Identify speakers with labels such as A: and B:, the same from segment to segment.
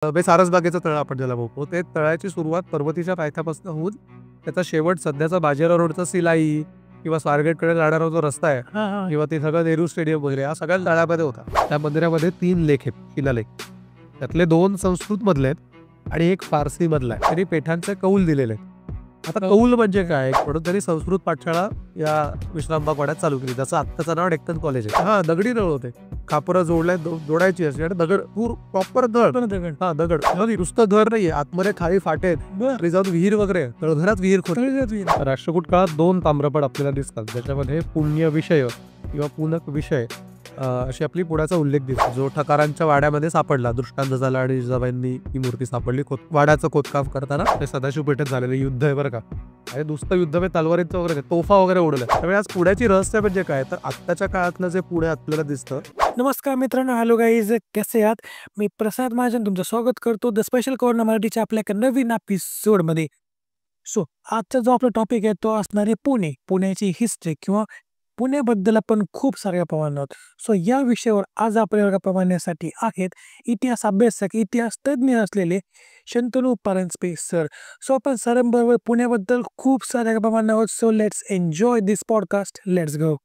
A: सारसबागेचं तळ आपण ज्याला म्हणतो, ते तळ्याची सुरुवात पर्वतीच्या पायथ्यापासून होऊन त्याचा शेवट सध्याचा बाजीराव रोडचा सिलाई किंवा स्वारगेटकडे जाणारा जो रस्ता आहे किंवा ते सगळं नेहरू स्टेडियम वगैरे या सगळ्या तळ्यामध्ये होता. त्या मंदिरामध्ये 3 लेख आहेत, शिलालेख. त्यातले 2 संस्कृत मधले आहेत आणि एक फारसी मधला आहे. त्यांनी पेठांचे कौल दिलेले आहेत. आता कौल म्हणजे काय, म्हणून त्यांनी संस्कृत पाठशाळा या विश्रामबाग वाड्यात चालू केली. जसं आत्ताचं नाव डेक्कन कॉलेज आहे. हा, दगडी नळ होते. खापरं जोडायची असते आणि दगड प्रॉपर दगड. हा, दगड नुसतं घर नाहीये, आतमध्ये खाली फाटे आहेत, जाऊन विहीर वगैरे, तळघरात विहीर खोदली. राष्ट्रकूट काळात 2 ताम्रपट आपल्याला दिसतात, ज्याच्यामध्ये पुण्य विषय किंवा पुनक विषय अशी आपली पुण्याचा उल्लेख दिसतो, जो ठकारांच्या वाड्यामध्ये सापडला. दृष्टांत झाला आणि जिजाबाईंनी ही मूर्ती सापडली. वाड्याचं खोदकाम करताना ते सदाशिव पेठेत झालेलं युद्ध आहे बरं का. आणि नुसतं युद्ध म्हणजे तलवारीचं वगैरे, तोफा वगैरे उडलं. त्यामुळे आज पुण्याची रहस्य म्हणजे काय, तर आत्ताच्या काळातलं जे पुणे आपल्याला दिसतं.
B: नमस्कार मित्रांनो, हॅलो गाईज, कसे आहात? मी प्रसाद महाजन तुमचं स्वागत करतो द स्पेशल कॉर्नर मराठीच्या आपल्या एका नवीन एपिसोडमध्ये. सो आजचा जो आपला टॉपिक आहे तो असणार आहे पुण्याची हिस्ट्री किंवा पुण्याबद्दल आपण खूप साऱ्या प्रमाणात. सो या विषयावर आज आपल्याला प्रमाणासाठी आहेत इतिहास अभ्यासक, इतिहास तज्ज्ञ असलेले शंतनू परांजपे सर. सो आपण सरांबरोबर पुण्याबद्दल खूप साऱ्या प्रमाणावर. So let's enjoy this podcast. Let's go.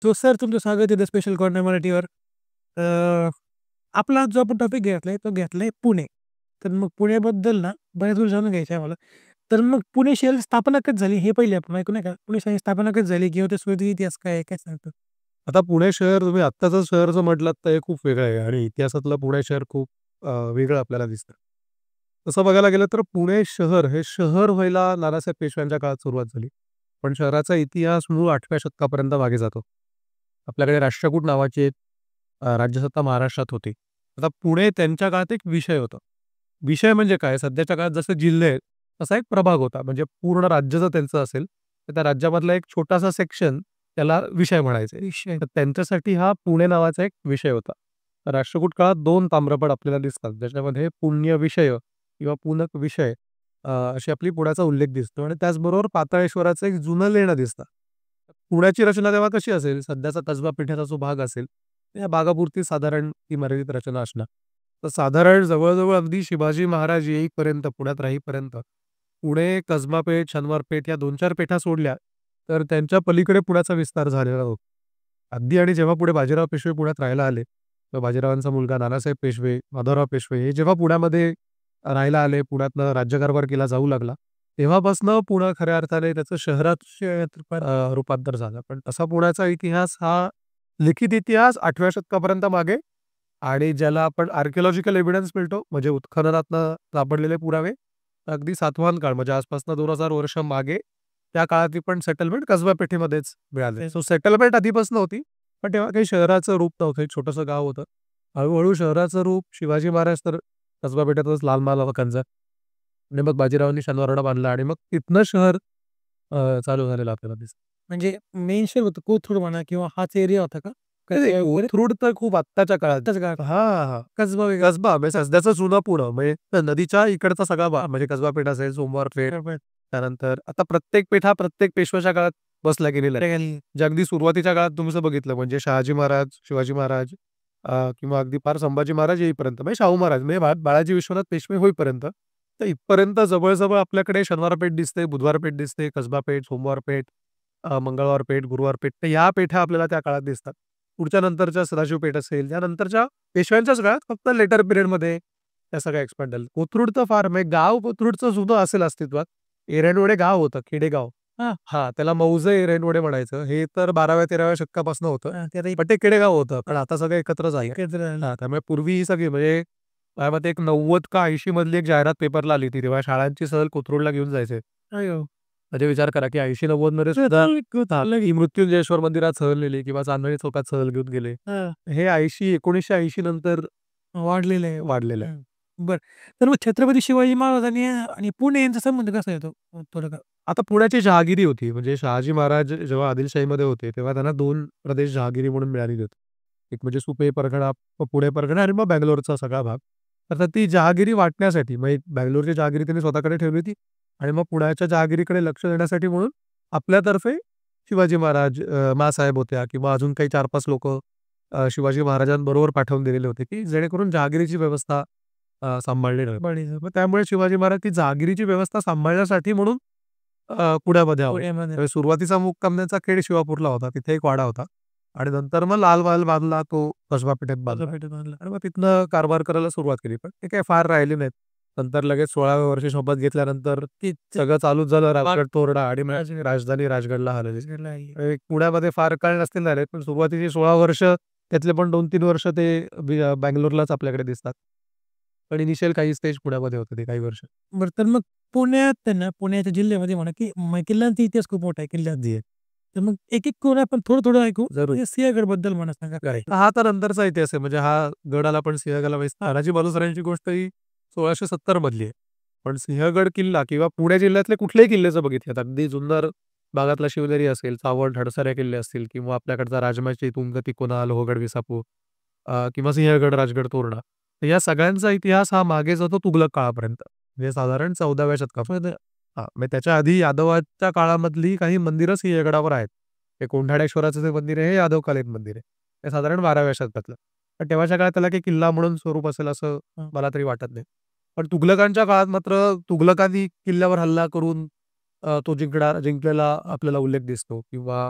B: So sir, तुमचं स्वागत आहे द स्पेशल कॉर्नर मराठीवर. आपला जो आपण टॉपिक घेतलाय तो घेतलाय पुणे. तर मग पुण्याबद्दल ना बऱ्याच गोष्टी जाणून घ्यायच्या आहे मला. तर मग पुणे शहराची स्थापना कधी झाली हे पहिले आपण ऐकू, नाही का? पुणे शहराची स्थापना कधी झाली किंवा त्याचा इतिहास काय आहे, काय सांगतो?
A: आता पुणे शहर तुम्ही आत्ताचं शहर जर म्हटलं तर हे खूप वेगळं आहे आणि इतिहासातलं पुणे शहर खूप वेगळं आपल्याला दिसतं. तसं बघायला गेलं तर पुणे शहर हे शहर व्हायला नानासाहेब पेशव्यांच्या काळात सुरुवात झाली. पण शहराचा इतिहास मूळ 8व्या शतकापर्यंत मागे जातो. आपल्याकडे राष्ट्रकूट नावाची एक राज्यसत्ता महाराष्ट्रात होती. आता पुणे त्यांच्या काळात एक विषय होता. विषय म्हणजे काय, सध्याच्या काळात जसे जिल्हे आहेत तसा एक प्रभाग होता. म्हणजे पूर्ण राज्य जर त्यांचं असेल तर त्या राज्यामधला एक छोटासा सेक्शन त्याला विषय म्हणायचे. तर त्यांच्यासाठी हा पुणे नावाचा एक विषय होता. राष्ट्रकूट काळात 2 ताम्रपट आपल्याला दिसतात, ज्याच्यामध्ये पुण्य विषय किंवा पुनक विषय अशी आपली पुण्याचा उल्लेख दिसतो. आणि त्याचबरोबर पाताळेश्वराचं एक जुनं लेणं दिसतं. पुण्याची रचना तेव्हा कशी असेल, सध्याचा कसबा पेठेचा जो भाग असेल त्या भागापुरती साधारण ती मर्यादित रचना असणार. तर साधारण जवळजवळ अगदी शिवाजी महाराज येईपर्यंत, पुण्यात राहीपर्यंत पुणे, कसबा पेठ, शनिवार पेठ या 2-4 पेठा सोडल्या तर त्यांच्या पलीकडे पुण्याचा विस्तार झालेला होता. अगदी आणि जेव्हा पुढे बाजीराव पेशवे पुण्यात राहायला आले, तर बाजीरावांचा मुलगा नानासाहेब पेशवे, माधवराव पेशवे हे जेव्हा पुण्यामध्ये राहायला आले, पुण्यातनं राज्यकारभार केला जाऊ लागला, तेव्हापासनं पुणे खऱ्या अर्थाने त्याचं शहरात रूपांतर झालं. पण तसा पुण्याचा इतिहास हा लिखित इतिहास 8व्या शतकापर्यंत मागे आणि ज्याला आपण आर्किओलॉजिकल एव्हिडन्स मिळतो, म्हणजे उत्खननातनं सापडलेले पुरावे, अगदी सातवाहन काळ म्हणजे आसपासनं 2000 वर्ष मागे त्या काळातली पण सेटलमेंट कसबा पेठेमध्येच मिळाले. सो सेटलमेंट आधीपासून होती, पण तेव्हा काही शहराचं रूप नव्हतं, एक छोटंसं गाव होतं. हळूहळू शहराचं रूप शिवाजी महाराज तर कसबा पेठेतच लाल महाल आणि मग बाजीरावांनी शनिवारवाडा बांधला आणि मग तिथनं शहर चालू झालेलं आपल्याला दिसतं.
B: म्हणजे मेन शहर होतं कोथरूड म्हणा किंवा हाच एरिया होता का?
A: कोथरूड तर खूप आत्ताच्या काळात. हा, कसबा म्हणजे सध्याचं जुनं पुणं, म्हणजे नदीच्या इकडचा सगळा भाग, म्हणजे कसबा पेठ असेल, सोमवार पेठ, त्यानंतर आता प्रत्येक पेठा प्रत्येक पेशव्याच्या काळात बसला गेलेला आहे. जे अगदी सुरुवातीच्या काळात तुम्ही जर बघितलं, म्हणजे शहाजी महाराज, शिवाजी महाराज किंवा अगदी फार संभाजी महाराज येईपर्यंत, म्हणजे शाहू महाराज, म्हणजे बाळाजी विश्वनाथ पेशवे होईपर्यंत, तर इथपर्यंत जवळ आपल्याकडे शनिवार पेठ दिसते, बुधवार पेठ दिसते, कसबा पेठ, सोमवार पेठ, मंगळवार पेठ, गुरुवार पेठ, तर या पेठा आपल्याला त्या काळात दिसतात. पुढच्या नंतरच्या सदाशिव पेठ असेल, त्यानंतरच्या पेशव्यांच्याच काळात फक्त लेटर पिरियडमध्ये त्या सगळ्या एक्सपांड झालं. कोथरूड तर फार, म्हणजे गाव कोथरूडचं सुद्धा असेल अस्तित्वात. एरंडवडे गाव होतं, खेडेगाव. हा, त्याला मौजे एरंडवडे म्हणायचं. हे तर 12व्या-13व्या शतकापासून होतं. पण ते खेडेगाव होतं, पण आता सगळं एकत्रच आहे. त्यामुळे पूर्वी ही सगळी, म्हणजे माझ्या मते एक 90 का 80 मधली एक जाहिरात पेपरला आली होती, तेव्हा शाळांची सहल कोथरूडला घेऊन जायचे. म्हणजे विचार करा की 80-90 मध्ये सुद्धा मृत्युंजयेश्वर मंदिरात सहल नेली किंवा चांदणी चौकात सहल घेऊन गेले. हे 1980 नंतर वाढलेलं आहे.
B: बर. तर मग छत्रपती शिवाजी महाराजांनी आणि पुणे यांचा संबंध कसा येतो थोडं का?
A: आता पुण्याची जहागिरी होती, म्हणजे शहाजी महाराज जेव्हा आदिलशाहीमध्ये होते तेव्हा त्यांना 2 प्रदेश जहागिरी म्हणून मिळालेले होते. एक म्हणजे सुपे परगणा, मग पुणे परगणा आणि मग बंगलोरचा सगळा भाग. तर ती जहागिरी वाटण्यासाठी मग एक बंगलोरची जहागिरी त्यांनी स्वतःकडे ठेवली होती आणि मग पुण्याच्या जहागिरीकडे लक्ष देण्यासाठी म्हणून आपल्यातर्फे शिवाजी महाराज, माँसाहेब होत्या किंवा अजून काही 4-5 लोकं शिवाजी महाराजांबरोबर पाठवून दिलेले होते, की जेणेकरून जहागिरीची व्यवस्था सांभाळली जाईल. मग त्यामुळे शिवाजी महाराज ती जहागिरीची व्यवस्था सांभाळण्यासाठी म्हणून पुण्यामध्ये आले.
B: पुण्यामध्ये.
A: तर सुरुवातीचा मुक्काम त्यांचा खेड शिवापूरला होता. तिथे एक वाडा होता आणि नंतर मग लाल महाल बांधला, तो कसबा पेठेत बांधला
B: बाजारपेठेत आणलं.
A: आणि मग तिथनं कारभार करायला सुरुवात केली. पण ते काही फार राहिले नाहीत. नंतर लगेच 16व्या वर्षी शपथ घेतल्यानंतर
B: ती
A: सगळं चालूच झालं. राजगड तोरडा आणि मग राजधानी राजगडला हलवली. पुण्यामध्ये फार काळ नसतील झाले, पण सुरुवातीची 16 वर्ष त्यातले पण 2-3 वर्ष ते बंगलोरलाच आपल्याकडे दिसतात. पण इनिशियल काही स्टेज पुण्यामध्ये होते ते काही वर्ष.
B: बरं तर मग पुण्यात आहे ना, पुण्याच्या जिल्ह्यामध्ये म्हणा, की किल्ल्यांचा इतिहास खूप मोठा आहे किल्ल्यांचा. तर मग एक-एक करून आपण थोडं-थोडं ऐकू.
A: जरूर.
B: म्हणजे सिंहगडबद्दल मला सांगा काय?
A: हा तर नंतरचा इतिहास आहे. म्हणजे हा गडाला पण सिंहगडला तानाजी मालुसरेंची गोष्ट ही 1670 मधली आहे. पण सिंहगड किल्ला किंवा पुणे जिल्ह्यातले कुठलेही किल्ले जर बघितले, तर अगदी जुन्नर भागातला शिवनेरी असेल, चावंड, हडसर किल्ले असतील किंवा आपल्याकडचा राजमाची तुंग, तिकोना, लोहगड, विसापूर किंवा सिंहगड, राजगड, तोरणा. तर या सगळ्यांचा इतिहास हा मागे जातो तुघलक काळापर्यंत. म्हणजे साधारण 14व्या शतकापर्यंत. हां, मग त्याच्या आधी यादवाच्या काळामधली काही मंदिरं सिंहगडावर आहेत. हे कोंढाणेश्वराचं जे मंदिर आहे, हे यादवकालीन मंदिर आहे. ते साधारण 12व्या शतकातलं. पण तेव्हाच्या काळात त्याला काही किल्ला म्हणून स्वरूप असेल असं मला तरी वाटत नाही. पण तुघलकांच्या काळात मात्र तुघलकांनी किल्ल्यावर हल्ला करून तो जिंकलेला आपल्याला उल्लेख दिसतो किंवा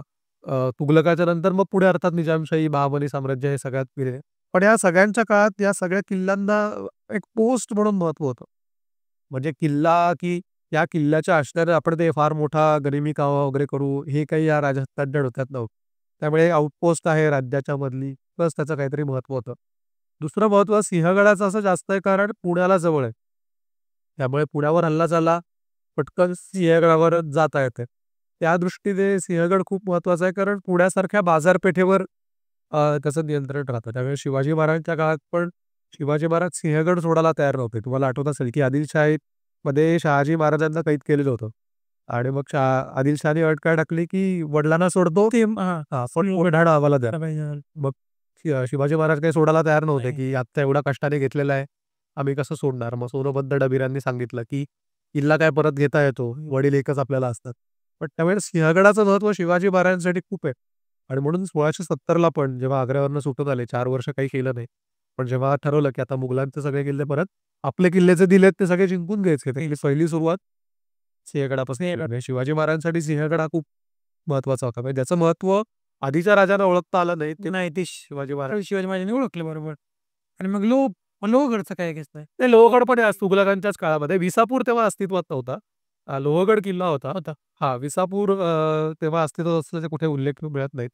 A: तुघलकाच्या नंतर मग पुढे अर्थात निजामशाही, बहामनी साम्राज्य हे सगळ्यात गेले. पण या सगळ्यांच्या काळात या सगळ्या किल्ल्यांना एक पोस्ट म्हणून महत्त्व होतं. म्हणजे किल्ला की या किल्ल्याच्या आश्रयाने आपण ते फार मोठा गनिमी कावा वगैरे करू, हे काही या राजहत्यांच्या डोक्यात नव्हतं. त्यामुळे आउटपोस्ट आहे राज्याच्या मधली, बस त्याचं काहीतरी महत्त्व होतं. दुसरं महत्त्व सिंहगडाचं असं जास्त आहे कारण पुण्याला जवळ आहे. त्यामुळे पुण्यावर हल्ला झाला, पटकन सिंहगडावर जाता येते. त्या दृष्टीने सिंहगड खूप महत्त्वाचा आहे कारण पुण्यासारख्या बाजारपेठेवर त्याचं नियंत्रण राहतं. त्यामुळे शिवाजी महाराजांच्या काळात पण शिवाजी महाराज सिंहगड सोडायला तयार नव्हते. तुम्हाला आठवत असेल, की आदिलशाहीमध्ये शहाजी महाराजांना कैद केलेलं होतं आणि मग आदिलशहाने अट काय टाकली, की वडिलांना सोडतो
B: ते हां.
A: पण बुलढाणा आम्हाला द्या.
B: पाहिजे.
A: मग शिवाजी महाराज काही सोडायला तयार नव्हते,
B: नाही.
A: की आत्ता एवढा कष्टाने घेतलेला आहे, आम्ही कसं सोडणार? मग सोनोपंत डबिरांनी सांगितलं, की किल्ला काय परत घेता येतो, वडील एकच आपल्याला असतात. पण त्यावेळेस सिंहगडाचं महत्त्व शिवाजी महाराजांसाठी खूप आहे आणि म्हणून 1670ला पण जेव्हा आग्र्यावरनं सुटून आले, 4 वर्ष काही केलं नाही. पण जेव्हा ठरवलं, की आता मुघलांचे सगळे किल्ले परत आपले किल्ले जे दिलेत ते सगळे जिंकून घ्यायचे. तर पहिली सुरुवात सिंहगडापासून म्हणजे शिवाजी महाराजांसाठी सिंहगड हा खूप महत्त्वाचा होता. म्हणजे ज्याचं महत्त्व आधीच्या राजांना ओळखता आलं नाही, ते
B: नाही ते
A: शिवाजी महाराज.
B: शिवाजी महाराजांनी ओळखलं बरोबर. आणि मग लोहगडचं काय किस्सा आहे?
A: ते लोहगड पण आहे तुघलकांच्याच काळामध्ये. विसापूर तेव्हा अस्तित्वात नव्हता. लोहगड किल्ला होता.
B: होता.
A: हां, विसापूर तेव्हा अस्तित्वात असल्याचे कुठे उल्लेख मिळत नाहीत.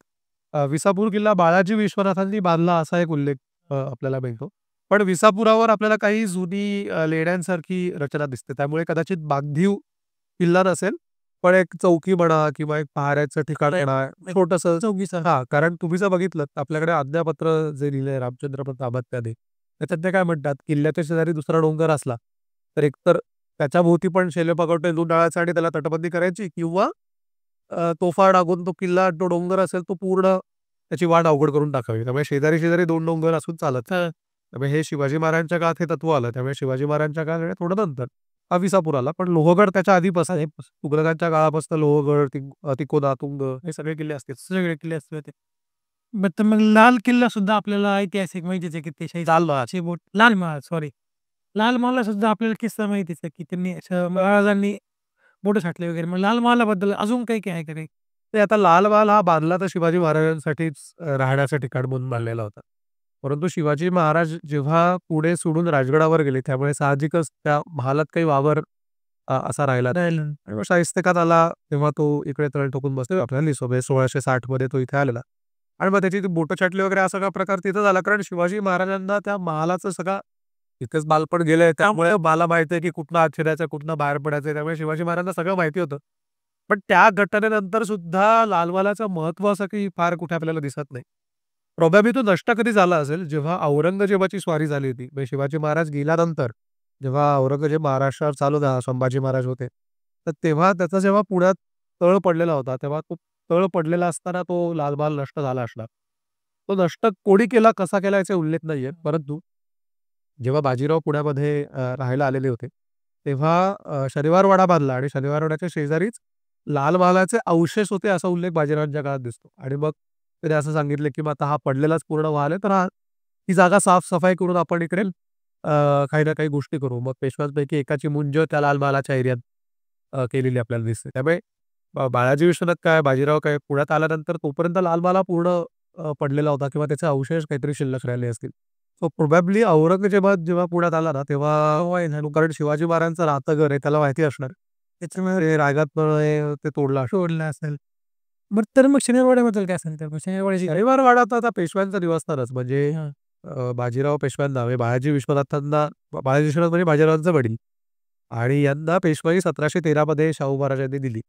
A: विसापूर किल्ला बाळाजी विश्वनाथांनी बांधला असा एक उल्लेख आपल्याला मिळतो. पण विसापुरावर आपल्याला काही जुनी लेण्यांसारखी रचना दिसते. त्यामुळे कदाचित बागधीव किल्ला नसेल, पण एक चौकी म्हणा किंवा एक पहाऱ्याचं ठिकाण म्हणा, छोटंसं
B: चौकीचा.
A: हां, कारण तुम्ही जर बघितलं तर आपल्याकडे आज्ञापत्र जे लिहिलंय रामचंद्रपंत दाम्पत्याने, त्याच्यात ते काय म्हणतात, किल्ल्याच्या शेजारी दुसरा डोंगर असला, तर एकतर त्याच्या भोवती पण शैल्यपगड टाळायचा आणि त्याला तटबंदी करायची किंवा तोफा टाकून तो किल्ला आणि तो डोंगर असेल तो पूर्ण त्याची वाट अवघड करून टाकावी. त्यामुळे शेजारी-शेजारी 2 डोंगर असून चालत नाही. त्यामुळे हे शिवाजी महाराजांच्या काळात हे तत्व आलं. त्यामुळे शिवाजी महाराजांच्या काळात थोडं नंतर हा विसापूर आला. पण लोहगड त्याच्या आधीपासून आहे. तुघलकांच्या काळापासून लोहगड, तिकोना, तुंग हे सगळे किल्ले असतील.
B: सगळे किल्ले असते ते. बरं तर मग लाल किल्ला सुद्धा आपल्याला ऐतिहासिक माहितीच आहे, की ते लाल महाल सॉरी. लाल महालला सुद्धा आपल्याला किस्सा माहितीच आहे, की त्यांनी असं महाराजांनी बोटं छाटले वगैरे. मग लाल महालाबद्दल अजून काही आहे का काही?
A: ते आता लाल महाल हा बांधला तर शिवाजी महाराजांसाठीच राहण्याचं ठिकाण म्हणून बांधलेला होता. परंतु शिवाजी महाराज जेव्हा पुणे सोडून राजगडावर गेले, त्यामुळे साहजिकच त्या महालात काही वावर असा राहिला नाही.
B: राहिलं.
A: आणि मग शाहिस्तेखान आला, तेव्हा तो इकडे तळ ठोकून बसतोय आपल्याला दिसतो. म्हणजे 1660 मध्ये तो इथे आलेला. आणि मग त्याची ती बोटं छाटली वगैरे हा सगळा प्रकार तिथं झाला. कारण शिवाजी महाराजांना त्या महालाचं सगळा तिथेच बालपण गेलंय. त्यामुळे मला माहिती आहे, की कुठनं आत शिरायचं, कुठनं बाहेर पडायचं. त्यामुळे शिवाजी महाराजांना सगळं माहिती होतं. पण त्या घटनेनंतर सुद्धा लाल महालाचं महत्त्व असं काही फार कुठे आपल्याला दिसत नाही. प्रोबॅबली तो नष्ट कधी झाला असेल, जेव्हा औरंगजेबाची स्वारी झाली होती. म्हणजे शिवाजी महाराज गेल्यानंतर जेव्हा औरंगजेब महाराष्ट्रावर चालू झाला, संभाजी महाराज होते. तर तेव्हा त्याचा जेव्हा पुण्यात तळ पडलेला होता, तेव्हा तो तळ पडलेला असताना तो लाल महाल नष्ट झाला असणार. तो नष्ट कोणी केला, कसा केला याचे उल्लेख नाहीये. परंतु जेव्हा बाजीराव पुण्यामध्ये राहायला आलेले होते, तेव्हा शनिवारवाडा बांधला आणि शनिवारवाड्याच्या शेजारीच लाल महालाचे अवशेष होते असा उल्लेख बाजीरावांच्या काळात दिसतो. आणि मग त्याने असं सांगितलं, की मग आता हा पडलेलाच पूर्ण महाल आहे, तर ही जागा साफ-सफाई करून आपण इकडे काही ना काही गोष्टी करू. मग पेशव्यांपैकी एकाची मुंज त्या लाल महालाच्या एरियात केलेली आपल्याला दिसते. त्यामुळे बाळाजी विश्वनाथ काय, बाजीराव काय पुण्यात आल्यानंतर तोपर्यंत लाल महाल पूर्ण पडलेला होता किंवा त्याचे अवशेष काहीतरी शिल्लक राहिले असतील. सो प्रोबॅबली औरंगजेबात जेव्हा पुण्यात आला ना, तेव्हा कारण शिवाजी महाराजांचं राहतं घर आहे त्याला माहिती असणार. त्याच्यामुळे ते रायगडमुळे ते तोडलं असणार.
B: सोडलं असेल. बरं तर मग शनिवारवाड्याबद्दल काय सांगता? मग शनिवारवाड्याची
A: शनिवारवाडा तर आता पेशव्यांचं निवासस्थानच म्हणजे
B: हां.
A: बाजीराव पेशव्यांना म्हणजे बाळाजी विश्वनाथांना बाळाजी विश्वनाथ म्हणजे बाजीरावांचे वडील आणि यांना पेशवाई 1713 मध्ये शाहू महाराजांनी दिली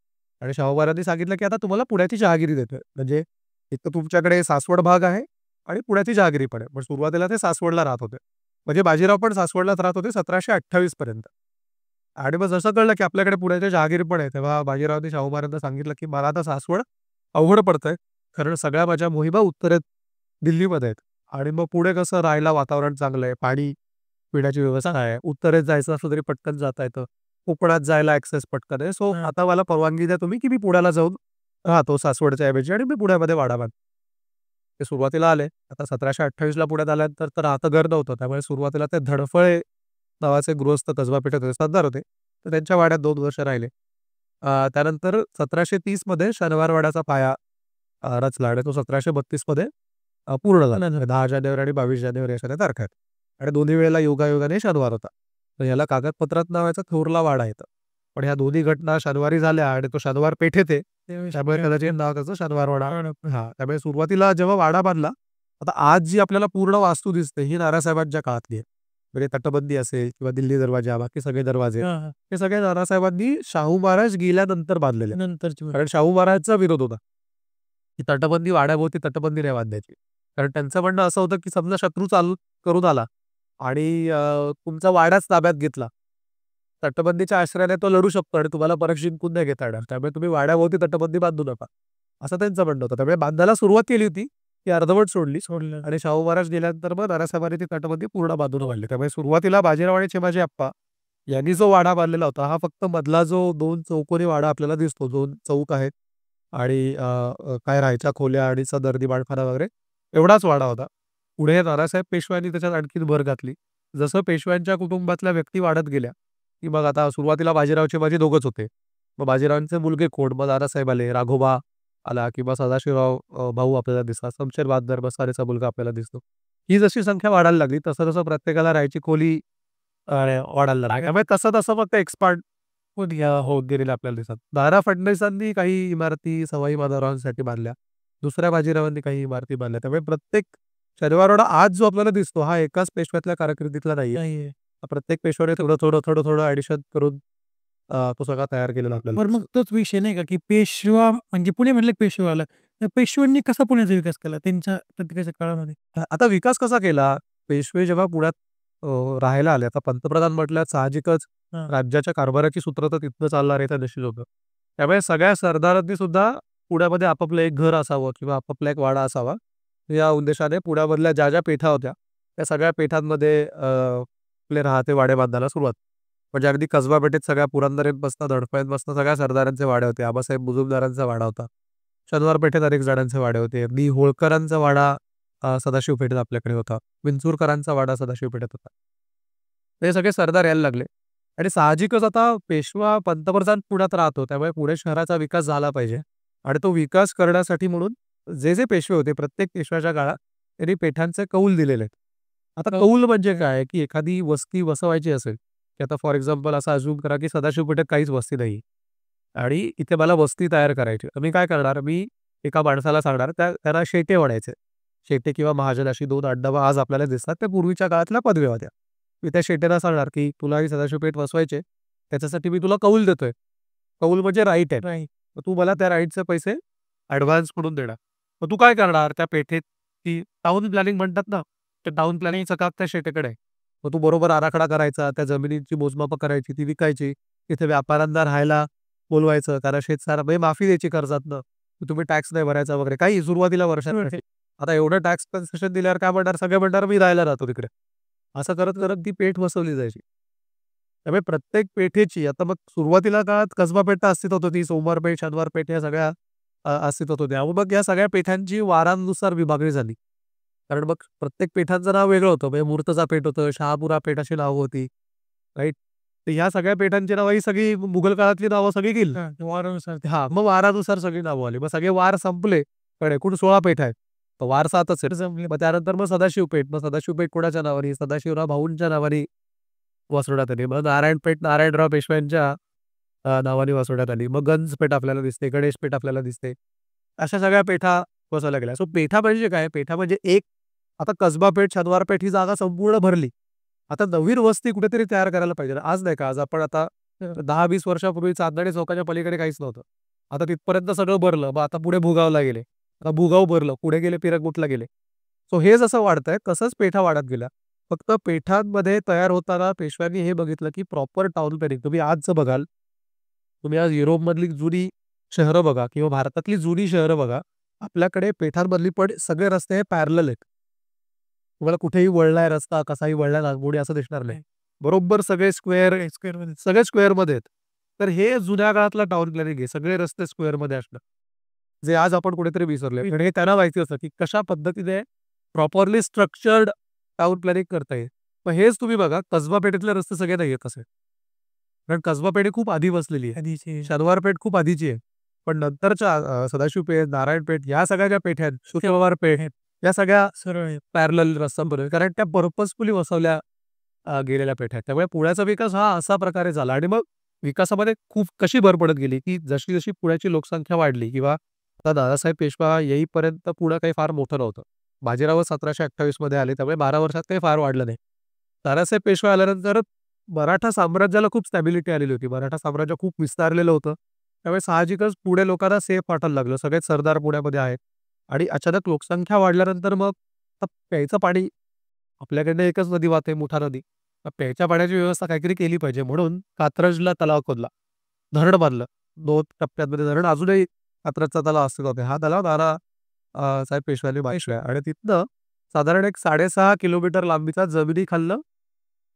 A: आणि शाहू महाराजांनी सांगितलं, की आता तुम्हाला पुण्याची जहागिरी देतोय. म्हणजे एक तर तुमच्याकडे सासवड भाग आहे आणि पुण्याची जहागिरी पण आहे. पण सुरुवातीला ते सासवडला राहत होते. म्हणजे बाजीराव पण सासवडलाच राहत होते 1728 पर्यंत. आणि मग जसं कळलं, की आपल्याकडे पुण्याच्या जहागिरी पण आहे, तेव्हा बाजीरावांनी शाहू महाराजांना सांगितलं, की मला आता सासवड अवघड पडतंय. कारण सगळ्या माझ्या मोहिमा उत्तरेत दिल्लीमध्ये आहेत. आणि मग पुढे कसं राहायला वातावरण चांगलं आहे, पाणी पिण्याची व्यवस्था आहे. उत्तरेत जायचं असलं तरी पटकन जाता येतं. कोकणात जायला ॲक्सेस पटकन आहे. सो
B: हां.
A: आता मला परवानगी द्या तुम्ही, की मी पुण्याला जाऊन राहतो सासवडच्या ऐवजी आणि मी पुण्यामध्ये वाडा बांधतो. ते सुरुवातीला आले. आता 1728 ला पुण्यात आल्यानंतर तर राहतं घर नव्हतं. त्यामुळे सुरुवातीला ते धडफळे नावाचे गृहस्थ कसबा पेठेत होते, सरदार होते. तर त्यांच्या वाड्यात 2 वर्ष राहिले. त्यानंतर 1730 मध्ये शनिवारवाड्याचा पाया रचला आणि तो 1732 मध्ये पूर्ण झाला. 10 जानेवारी आणि 22 जानेवारी अशा त्या तारखा आहेत. आणि दोन्ही वेळेला योगायोगाने शनिवार होता. तर ह्याला कागदपत्रात नावाचा थोरला वाडा येतं. पण ह्या दोन्ही घटना शनिवारी झाल्या आणि तो शनिवार पेठेत आहे. त्यामुळे कदाचित नाव त्याचं शनिवारवाडा हां, त्यामुळे सुरुवातीला जेव्हा वाडा बांधला, आता आज जी आपल्याला पूर्ण वास्तू दिसते ही नानासाहेबांच्या काळातली आहे. म्हणजे तटबंदी असेल किंवा दिल्ली दरवाजा, बाकी सगळे दरवाजे,
B: हां, हां.
A: हे सगळे नानासाहेबांनी शाहू महाराज गेल्यानंतर बांधलेले.
B: नंतरची गोष्ट.
A: कारण शाहू महाराजांचा विरोध होता, की तटबंदी वाड्याभोवती तटबंदी नाही बांधायची. कारण त्यांचं म्हणणं असं होतं, की समजा शत्रू चालू करून आला आणि तुमचा वाडाच ताब्यात घेतला. तटबंदीच्या आश्रयाने तो लढू शकतो आणि तुम्हाला परत जिंकून नाही घेता येणार. त्यामुळे तुम्ही वाड्याभोवती तटबंदी बांधू नका. असं त्यांचं म्हणणं होतं. त्यामुळे बांधायला सुरुवात केली होती, ती अर्धवट सोडली
B: सोडलं.
A: आणि शाहू महाराज गेल्यानंतर मग नानासाहेबांनी ती तटबंदी पूर्ण बांधून काढली. त्यामुळे सुरुवातीला बाजीराव आणि चिमाजी आप्पा यांनी जो वाडा बांधलेला होता, हा फक्त मधला जो 2 चौकोनी वाडा आपल्याला दिसतो, 2 चौक आहेत आणि काय राहायच्या खोल्या आणि सदर दिवाणखाना वगैरे एवढाच वाडा होता. पुढे नानासाहेब पेशव्यांनी त्याच्यात आणखीन भर घातली. जसं पेशव्यांच्या कुटुंबातल्या व्यक्ती वाढत गेल्या, की मग आता सुरुवातीला बाजीरावचे माझे दोघंच होते. मग बाजीरावांचे मुलगे कोण? मग नानासाहेब आले, राघोबा आला किंवा सदाशिवराव भाऊ आपल्याला दिसला, शमशेर बहादर बसारेचा मुलगा आपल्याला दिसतो. ही जशी संख्या वाढायला लागली, तसं-तसं प्रत्येकाला राहायची खोली वाढायला लागली. त्यामुळे तसं-तसं मग ते एक्सपांड होत गेलेलं आपल्याला दिसतात. दारा फडणवीसांनी काही इमारती सवाई माधवरावांसाठी बांधल्या. दुसऱ्या बाजीरावांनी काही इमारती बांधल्या. त्यामुळे प्रत्येक शनिवारवाडा आज जो आपल्याला दिसतो, हा एकाच पेशव्यातल्या कारकिर्दीतला नाहीये.
B: नाहीये.
A: प्रत्येक पेशव्याने थोडं-थोडं ॲडिशन करून तो सगळा तयार केलेला आपल्याला
B: बरं मग
A: दिसतो.
B: तोच विषय नाही का, की पेशवा म्हणजे पुणे म्हटलं की पेशवा आला. तर पेशव्यांनी कसा पुण्याचा विकास केला त्यांच्या प्रत्येकाच्या काळामध्ये?
A: आता विकास कसा केला? पेशवे जेव्हा पुण्यात राहायला आले, आता पंतप्रधान म्हटल्यावर साहजिकच
B: हां.
A: राज्याच्या कारभाराची सूत्र तर तिथनं चालणार आहे, तर निश्चित होतं. त्यामुळे सगळ्या सरदारांनी सुद्धा पुण्यामध्ये आपापलं एक घर असावं किंवा आपापला एक वाडा असावा. या उद्देशाने पुण्यामधल्या ज्या पेठा होत्या, त्या सगळ्या पेठांमध्ये आपले राहते वाडे बांधायला सुरुवात. म्हणजे अगदी कसबा पेठेत सगळ्या पुरंदरेतपासनं, दडपईतपासनं सगळ्या सरदारांचे वाडे होते. आबासाहेब मुजुमदारांचा वाडा होता. शनिवार पेठेत अनेक जणांचे वाडे होते. अगदी होळकरांचा वाडा सदाशिव पेठेत आपल्याकडे होता. विंचूरकरांचा वाडा सदाशिव पेठेत होता. हे सगळे सरदार यायला लागले आणि साहजिकच आता पेशवा पंतप्रधान पुण्यात राहतो. त्यामुळे पुणे शहराचा विकास झाला पाहिजे आणि तो विकास करण्यासाठी म्हणून जे पेशवे होते, प्रत्येक पेशव्याच्या काळात त्यांनी पेठांचे कौल दिलेले आहेत. आता कौल म्हणजे काय, की एखादी वस्ती वसवायची असेल, की आता फॉर एक्झाम्पल असं अझ्युम करा, की सदाशिव पेठेत काहीच वस्ती नाही आणि इथे मला वस्ती तयार करायची. तर मी काय करणार, मी एका माणसाला सांगणार त्याला शेटे म्हणायचे. शेटे किंवा महाजन अशी 2 आडनावं आज आपल्याला दिसतात. त्या पूर्वीच्या काळातल्या पदव्या होत्या. मी त्या शेट्याला सांगणार, की तुला ही सदाशिव पेठ वसवायचे, त्याच्यासाठी मी तुला कौल देतोय. कौल म्हणजे राईट आहे.
B: राईट.
A: मग तू मला त्या राईटचे पैसे ॲडव्हान्स म्हणून देणार. मग तू काय करणार त्या पेठेत ती टाउन प्लॅनिंग म्हणतात ना, ते टाउन प्लॅनिंगचं काम त्या शेटेकडे आहे. मग तू बरोबर आराखडा करायचा, त्या जमिनीची मोजमापं करायची, ती विकायची. तिथे व्यापाऱ्यांना राहायला बोलवायचं, कारण शेतसारा म्हणजे माफी द्यायची कर्जातनं. तुम्ही टॅक्स नाही भरायचा वगैरे काही सुरुवातीला वर्षांसाठी. आता एवढं टॅक्स कन्सेशन दिल्यावर काय म्हणणार, सगळे म्हणणार मी राहायला राहतो तिकडे. असं करत करत ती पेठ वसवली जायची. त्यामुळे प्रत्येक पेठेची आता मग सुरुवातीला काळात कसबा पेठ तर अस्तित्वात होती. सोमवार पेठ, शनिवार पेठ या सगळ्या अस्तित्वात होत्या. मग या सगळ्या पेठांची वारांनुसार विभागणी झाली. कारण मग प्रत्येक पेठांचं नाव वेगळं होतं. म्हणजे मुर्तजा पेठ होतं, शहापुरा पेठ अशी नावं होती. राइट. तर ह्या सगळ्या पेठांची नावं ही सगळी मुघल काळातली नावं सगळी गेली.
B: वारानुसार ते.
A: हां, मग वारानुसार सगळी नावं आली. मग सगळे वार संपले. पण एकूण 16 पेठ आहेत. तर वार 7च आहेत.
B: जमले.
A: मग त्यानंतर मग सदाशिव पेठ. मग सदाशिव पेठ कोणाच्या नावाने? सदाशिवराव भाऊंच्या नावाने वसवण्यात आली. मग नारायण पेठ नारायणराव पेशव्यांच्या नावाने वसवण्यात आली. मग गंज पेठ आपल्याला दिसते, गणेश पेठ आपल्याला दिसते. अशा सगळ्या पेठा वसवल्या गेल्या. सो पेठा म्हणजे काय? पेठा म्हणजे एक आता कसबा पेठ, शनिवार पेठ ही जागा संपूर्ण भरली. आता नवीन वस्ती कुठेतरी तयार करायला पाहिजे ना. आज नाही का, आज आपण आता 10-20 वर्षापूर्वी चांदणी चौकाच्या पलीकडे काहीच नव्हतं. आता तिथपर्यंत सगळं भरलं. मग आता पुढे भुगावला गेले. आता भुगाव भरलं. पुढे गेले पिरगुटला गेले. सो हे जसं वाढतंय तसंच पेठा वाढत गेल्या. फक्त पेठांमध्ये तयार होताना पेशव्यांनी हे बघितलं, की प्रॉपर टाउन प्लॅनिंग तुम्ही आज जर बघाल, तुम्ही आज युरोपमधली जुनी शहरं बघा किंवा भारतातली जुनी शहरं बघा. आपल्याकडे पेठांमधली पण सगळे रस्ते हे पॅरलल आहेत. तुम्हाला कुठेही वळलाय रस्ता, कसाही वळलाय नागमोडी असं दिसणार नाही. बरोबर सगळे
B: स्क्वेअरमध्ये.
A: सगळे स्क्वेअरमध्ये आहेत. तर हे जुन्या काळातला टाउन प्लॅनिंग आहे. सगळे रस्ते स्क्वेअरमध्ये असणं. जे आज आपण कुठेतरी विसरलोय. आणि हे त्यांना माहिती असतं, की कशा पद्धतीने प्रॉपरली स्ट्रक्चर्ड टाउन प्लॅनिंग करता येईल. मग हेच तुम्ही बघा कसबा पेठेतले रस्ते सगळे नाहीयेत तसे. कारण कसबा पेठ ही खूप आधी वसलेली आहे.
B: आधीचे.
A: शनिवार पेठ खूप आधीची आहे. पण नंतरच्या सदाशिव पेठ, नारायण पेठ या सगळ्या ज्या पेठा आहेत, शुक्रवार पेठ या सगळ्या
B: सरळ आहे.
A: पॅरलल रस्त्यांबरोबर कारण त्या पर्पजफुली वसवल्या गेलेल्या पेठा आहेत. त्यामुळे पुण्याचा विकास हा असा प्रकारे झाला आणि मग विकासामध्ये खूप कशी भर पडत गेली, की जशी-जशी पुण्याची लोकसंख्या वाढली किंवा आता दादासाहेब पेशवा येईपर्यंत पुणं काही फार मोठं नव्हतं. बाजीराव 1728 मध्ये आले, त्यामुळे 12 वर्षात काही फार वाढलं नाही. दादासाहेब पेशवा आल्यानंतर मराठा साम्राज्याला खूप स्टॅबिलिटी आलेली होती. मराठा साम्राज्य खूप विस्तारलेलं होतं. त्यामुळे साहजिकच पुढे लोकांना सेफ वाटायला लागलं. सगळेच सरदार पुण्यामध्ये आहेत आणि अचानक लोकसंख्या वाढल्यानंतर मग आता प्यायचं पाणी आपल्याकडनं एकच नदी वाहते, मुठा नदी. तर प्यायच्या पाण्याची व्यवस्था काहीतरी केली पाहिजे म्हणून कात्रजला तलाव खोदला. धरण बांधलं. 2 टप्प्यांमध्ये धरण अजूनही कात्रजचा तलाव अस्तित्वात आहे. हा तलाव साहेब पेशव्यांनी बांधलाय आणि तिथनं साधारण एक 6.5 किलोमीटर लांबीचा जमिनीखालनं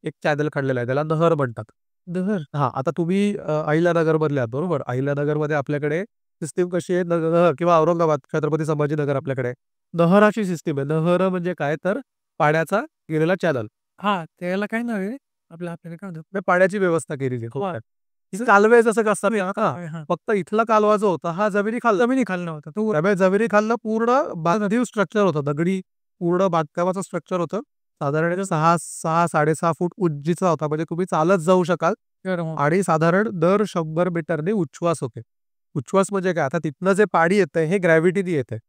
A: एक चॅनल काढलेला आहे. त्याला नहर म्हणतात.
B: दहर.
A: हां, आता तुम्ही अहिल्यानगरमधले आहात बरोबर. अहिल्यानगरमध्ये आपल्याकडे सिस्टम कशी आहे नहर किंवा औरंगाबाद, छत्रपती संभाजीनगर आपल्याकडे आहे. नहराची सिस्टम आहे. नहर म्हणजे काय तर पाण्याचा गेलेला चॅनल.
B: हां, त्याला काय नाव आहे? आपल्याला काय म्हणतात?
A: म्हणजे पाण्याची व्यवस्था केलेली आहे. थोडक्यात. कालवे जसं कसं हां,
B: हां.
A: फक्त इथला कालवा जो होता हा
B: जमिनीखालनं होता. तो
A: त्यामुळे जमिनीखालनं पूर्ण बांधीव स्ट्रक्चर होतं. दगडी पूर्ण बांधकामाचं स्ट्रक्चर होतं. साधारण 6 6.5 फूट उंचीचा होता. म्हणजे तुम्ही चालत जाऊ शकाल आणि साधारण दर 100 मीटरने उच्छ्वास होते. उच्छ्वास म्हणजे काय? आता तिथनं जे पाणी येतंय हे ग्रॅव्हिटीने येतंय.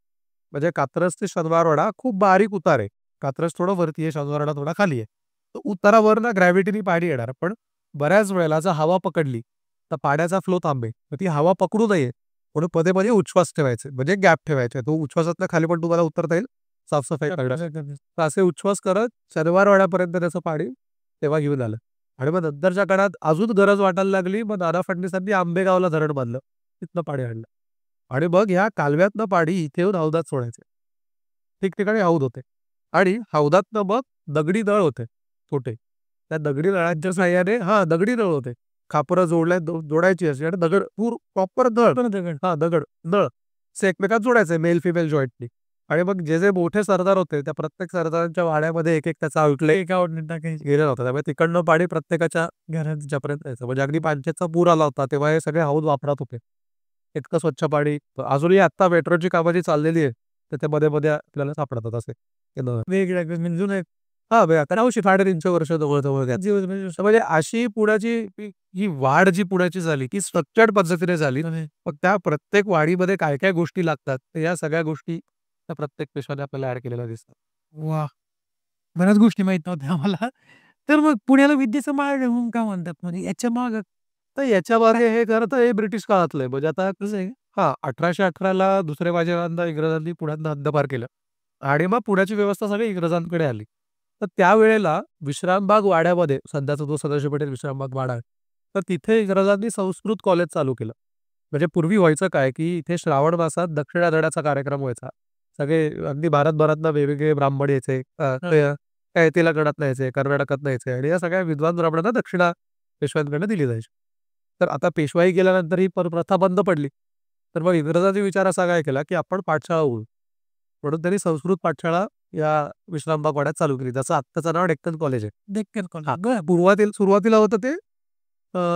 A: म्हणजे कात्रज ते शनिवारवाडा खूप बारीक उतार आहे. कात्रज थोडं वरती आहे, शनिवारवाडा थोडा खाली आहे. तर उतारावरनं ग्रॅव्हिटीने पाणी येणार. पण बऱ्याच वेळेला जर हवा पकडली, तर पाण्याचा फ्लो थांबेल. तर ती हवा पकडू नये म्हणून मध्ये-मध्ये उच्छ्वास ठेवायचे. म्हणजे गॅप ठेवायचे. तो उच्छ्वासातनं खाली पण तुम्हाला उतरता येईल. साफ-सफाई करण्यासाठी. तर असे उच्छ्वास करत शनिवारवाड्यापर्यंत त्याचं पाणी तेव्हा घेऊन आलं. आणि मग नंतरच्या काळात अजून गरज वाटायला लागली. मग नाना फडणवीसांनी आंबेगावला धरण बांधलं. तिथनं पाणी आणलं. आणि मग ह्या कालव्यातनं पाणी इथे येऊन हौदात सोडायचे. ठिकठिकाणी हौद होते. आणि हौदातनं मग दगडी नळ होते छोटे. त्या दगडी नळांच्या साहाय्याने दगडी नळ होते. खापरं जोडायची अशी आणि दगड प्रॉपर नळ दगड, नळ असे एकमेकात जोडायचे मेल फिमेल जॉईंटनी. आणि मग जे मोठे सरदार होते त्या प्रत्येक सरदारांच्या वाड्यामध्ये एक त्याचा आउटलेट
B: एका आउटलेट टाकायची.
A: गेलेला होता. त्यामुळे तिकडनं पाणी प्रत्येकाच्या घराच्यापर्यंत यायचं. म्हणजे अगदी पानशेतचा पूर आला होता तेव्हा हे सगळे हौद वापरात होते. इतकं स्वच्छ पाणी अजूनही आता मेट्रोची कामं जी चाललेली आहे, तर ते मध्ये-मध्ये आपल्याला सापडतात असे.
B: वेगळ्या म्हणजे जुनं आहे.
A: हां, आता 350 वर्ष जवळ-जवळ गॅप. म्हणजे अशी पुण्याची ही वाढ जी पुण्याची झाली, ती स्ट्रक्चर्ड पद्धतीने झाली. मग त्या प्रत्येक वाढीमध्ये काय-काय गोष्टी लागतात, तर या सगळ्या गोष्टी त्या प्रत्येक पेशवाने आपल्याला ॲड केलेल्या दिसतात.
B: वाह! बऱ्याच गोष्टी माहीत नव्हत्या आम्हाला. तर मग पुण्याला विद्येचं माहेर म्हणून का म्हणतात? म्हणजे याच्या मागं
A: तर याच्यामागे हे खरं तर हे ब्रिटिश काळातलं आहे. म्हणजे आता कसं आहे 1818 ला दुसऱ्या बाजीरावांना इंग्रजांनी पुण्यातनं हद्दपार केलं आणि मग पुण्याची व्यवस्था सगळी इंग्रजांकडे आली. तर त्यावेळेला विश्रामबाग वाड्यामध्ये सध्याचा जो सदाशिव पेठेत विश्रामबाग वाडा आहे, तर तिथे इंग्रजांनी संस्कृत कॉलेज चालू केलं. म्हणजे पूर्वी व्हायचं काय, की इथे श्रावण मासात दक्षिणाधड्याचा कार्यक्रम व्हायचा. सगळे अगदी भारतभरातनं वेगवेगळे ब्राह्मण यायचे. काय तेलंगणातनं यायचे, कर्नाटकातनं यायचे आणि या सगळ्या विद्वान ब्राह्मणांना दक्षिणा पेशव्यांकडनं दिली जायची. तर आता पेशवाई गेल्यानंतर ही प्रथा बंद पडली. तर मग इंग्रजांनी विचार असा काय केला, की आपण पाठशाळा उघडू. म्हणून त्यांनी संस्कृत पाठशाळा या विश्रामबाग वाड्यात चालू केली. जसं आत्ताचं नाव डेक्कन कॉलेज आहे.
B: डेक्कन
A: हां,
B: कॉलेज.
A: सुरुवातीला होतं ते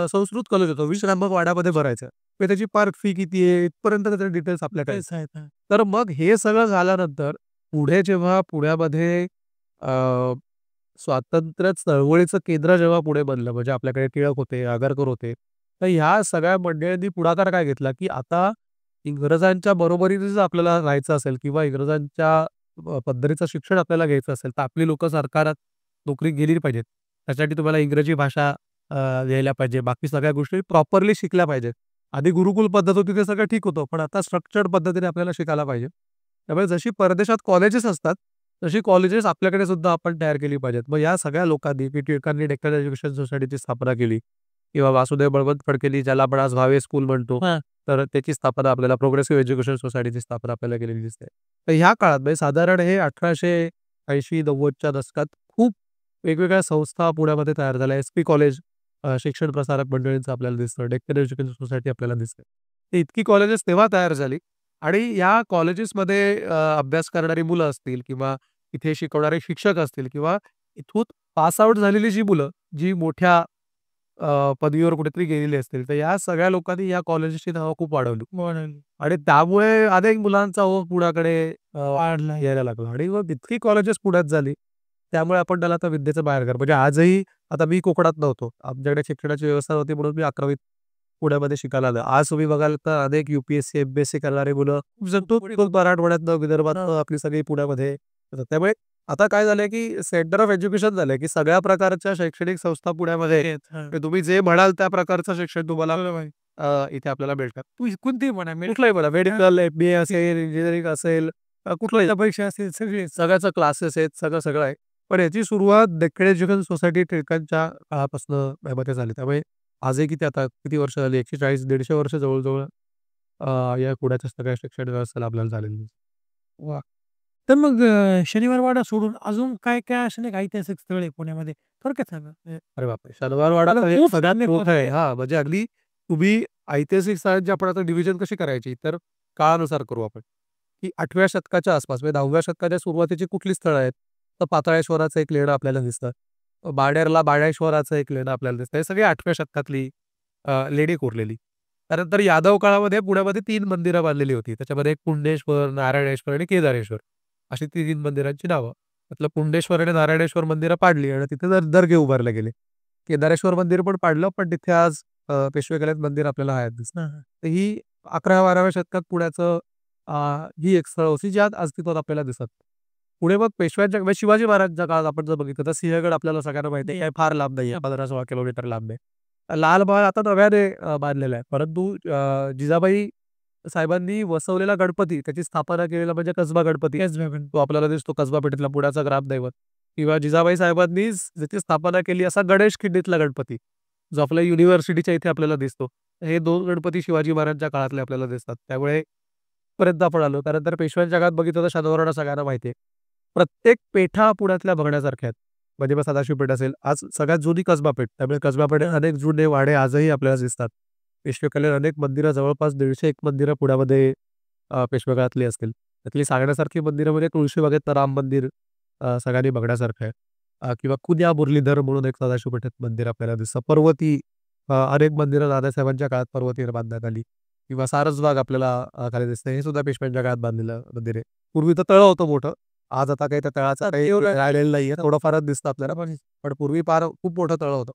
A: संस्कृत कॉलेज होतं. विश्रामबाग वाड्यामध्ये भरायचं. मग त्याची पार्क फी किती आहे, इथपर्यंत त्याचे डिटेल्स आपल्याकडे आहेत.
B: तेच आहेत. हां.
A: तर मग हे सगळं झाल्यानंतर पुढे जेव्हा पुण्यामध्ये अ, स्वातंत्र्य चळवळीचं केंद्र जेव्हा पुढे बनलं, म्हणजे आपल्याकडे टिळक होते, आगरकर होते. तर ह्या सगळ्या मंडळींनी पुढाकार काय घेतला, की आता इंग्रजांच्या बरोबरीने जर आपल्याला राहायचं असेल किंवा इंग्रजांच्या पद्धतीचं शिक्षण आपल्याला घ्यायचं असेल, तर आपली लोकं सरकारात नोकरी गेली पाहिजेत. त्यासाठी तुम्हाला इंग्रजी भाषा यायला पाहिजे. बाकी सगळ्या गोष्टी प्रॉपरली शिकल्या पाहिजेत. आधी गुरुकुल पद्धत होती ते सगळं ठीक होतं. पण आता स्ट्रक्चर्ड पद्धतीने आपल्याला शिकायला पाहिजे. त्यामुळे जशी परदेशात कॉलेजेस असतात, तशी कॉलेजेस आपल्याकडे सुद्धा आपण तयार केली पाहिजेत. मग या सगळ्या लोकांनी टिळकांनी डेक्कन एज्युकेशन सोसायटीची स्थापना केली किंवा वासुदेव बळवंत फडकेंनी ज्याला आपण आज भावे स्कूल म्हणतो,
B: हां.
A: तर त्याची स्थापना आपल्याला प्रोग्रेसिव्ह एज्युकेशन सोसायटीची स्थापना आपल्याला केलेली दिसते. तर ह्या काळात म्हणजे साधारण हे 1880-90च्या दशकात खूप वेगवेगळ्या संस्था पुण्यामध्ये तयार झाल्या. एस-पी कॉलेज शिक्षण प्रसारक मंडळींचं आपल्याला दिसतं. डेक्कन एज्युकेशन सोसायटी आपल्याला दिसते. तर इतकी कॉलेजेस तेव्हा तयार झाली आणि या कॉलेजेसमध्ये अभ्यास करणारी मुलं असतील किंवा इथे शिकवणारे शिक्षक असतील किंवा इथून पास आउट झालेली जी मुलं, जी मोठ्या पदवीवर कुठेतरी गेलेली असतील, तर या सगळ्या लोकांनी या कॉलेजेसची नावं खूप वाढवली.
B: बनवली.
A: आणि त्यामुळे अनेक मुलांचा ओघ पुण्याकडे
B: वाढलाय.
A: यायला लागला आणि मग इतकी कॉलेजेस पुण्यात झाली. त्यामुळे आपण त्याला आता विद्येचं बाहेरघर म्हणजे आजही आता मी कोकणात नव्हतो. आमच्याकडे शिक्षणाची व्यवस्था नव्हती म्हणून मी 11वीत पुण्यामध्ये शिकायला आलो. आज तुम्ही बघाल तर अनेक यू-पी-एस-सी, एम-पी-एस-सी करणारी मुलं खूप मराठवाड्यातनं, विदर्भातनं आपली सगळी पुण्यामध्ये येतात. त्यामुळे आता काय झालंय, की सेंटर ऑफ एज्युकेशन झालंय, की सगळ्या प्रकारच्या शैक्षणिक संस्था पुण्यामध्ये आहेत.
B: आहेत. हां.
A: तर तुम्ही जे म्हणाल त्या प्रकारचं शिक्षण तुम्हाला
B: बरोबर आहे.
A: इथे आपल्याला मिळतात.
B: तू कोणतीही म्हणा
A: कुठलंही म्हणा मेडिकल, एम-बी-ए असेल, इंजिनिअरिंग असेल, कुठलंही
B: परीक्षा असतील सगळेच.
A: सगळ्याचं क्लासेस आहेत, सगळं आहे. पण याची सुरुवात डेक्कन एज्युकेशन सोसायटी टिळकांच्या काळापासून यामध्ये झाली. त्यामुळे आजही किती आता किती वर्ष झाली 140-150 वर्ष जवळ-जवळ या पुण्याच्या सगळ्या शिक्षण व्यवस्थेला आपल्याला झालेली आहे.
B: वाह! तर मग शनिवार वाडा सोडून अजून काय असे नाही का ऐतिहासिक स्थळ आहे पुण्यामध्ये? थोडक्यात सांगा.
A: अरे बापरे! शनिवारवाडा
B: मला
A: तर हे
B: खूप
A: सगळ्यात
B: साधने
A: मोठं आहे.
B: करते.
A: हां, म्हणजे अगदी तुम्ही ऐतिहासिक स्थळांची आपण आता डिव्हिजन कशी करायची, तर काळानुसार करू आपण. की 8व्या शतकाच्या आसपास म्हणजे 10व्या शतकाच्या सुरुवातीची कुठली स्थळं आहेत? तर पाताळेश्वराचं एक लेणं आपल्याला दिसतं. बाणेरला बाणेश्वराचं एक लेणं आपल्याला दिसतं. हे सगळी 8व्या शतकातली लेणी कोरलेली. त्यानंतर यादव काळामध्ये पुण्यामध्ये 3 मंदिरं बांधलेली होती. त्याच्यामध्ये एक कुंडेश्वर, नारायणेश्वर आणि केदारेश्वर अशी ती 3 मंदिरांची नावं. त्यातलं कुंडेश्वर आणि नारायणेश्वर मंदिरं पाडली आणि तिथे दर्गे उभारले गेले. केदारेश्वर मंदिर पण पाडलं, पण तिथे आज पेशवेकल्याण मंदिर आपल्याला हयात दिसतं.
B: हां, हां.
A: तर ही 11व्या-12व्या शतकात पुण्याचं ही एक स्थळ होती, जी आज अस्तित्वात आपल्याला दिसत. पुढे मग पेशव्यांच्या म्हणजे शिवाजी महाराजांच्या काळात आपण जर बघितलं तर सिंहगड आपल्याला सगळ्यांना माहिती आहे, काही फार लांब नाहीये, 15-16 किलोमीटर लांब आहे. लालमहाल आता नव्याने बांधलेला आहे. परंतु जिजाबाई साहेबांनी वसवलेला गणपती, त्याची स्थापना केलेला म्हणजे कसबा गणपती.
B: तेच बघून.
A: तो आपल्याला दिसतो कसबा पेठेतला पुण्याचा ग्रामदैवत किंवा जिजाबाई साहेबांनीच ज्याची स्थापना केली असा गणेश खिंडीतला गणपती, जो आपल्या युनिव्हर्सिटीच्या इथे आपल्याला दिसतो. हे 2 गणपती शिवाजी महाराजांच्या काळातले आपल्याला दिसतात. त्यामुळे पर्यंत आपण आलो. त्यानंतर पेशव्यांच्या काळात बघितलं तर शनिवारवाडा सगळ्यांना माहिती आहे. प्रत्येक पेठा पुण्यातल्या बघण्यासारख्या आहेत. म्हणजे मग सदाशिव पेठ असेल, आज सगळ्यात जुनी कसबा पेठ. त्यामुळे कसबा पेठेत अनेक जुने वाडे आजही आपल्याला दिसतात. पेशवेकालीन अनेक मंदिरं जवळपास 150-1 मंदिरं पुण्यामध्ये पेशवे काळातली असतील. त्यातली सांगण्यासारखी मंदिरं म्हणजे तुळशीबागेतलं राम मंदिर सगळ्यांनी बघण्यासारखं आहे. किंवा कुन्या मुरलीधर म्हणून एक सदाशिव पेठेत मंदिर आपल्याला दिसतं. पर्वती अनेक मंदिरं दादासाहेबांच्या काळात पर्वतीवर बांधण्यात आली किंवा सारसबाग आपल्याला खाली दिसतं. हे सुद्धा पेशव्यांच्या काळात बांधलेलं मंदिर आहे. पूर्वी तर तळं होतं मोठं. आज आता काही त्या तळाचं काही राहिलेलं नाहीये. थोडंफारच दिसतं आपल्याला. पण पूर्वी फार खूप मोठं तळं होतं.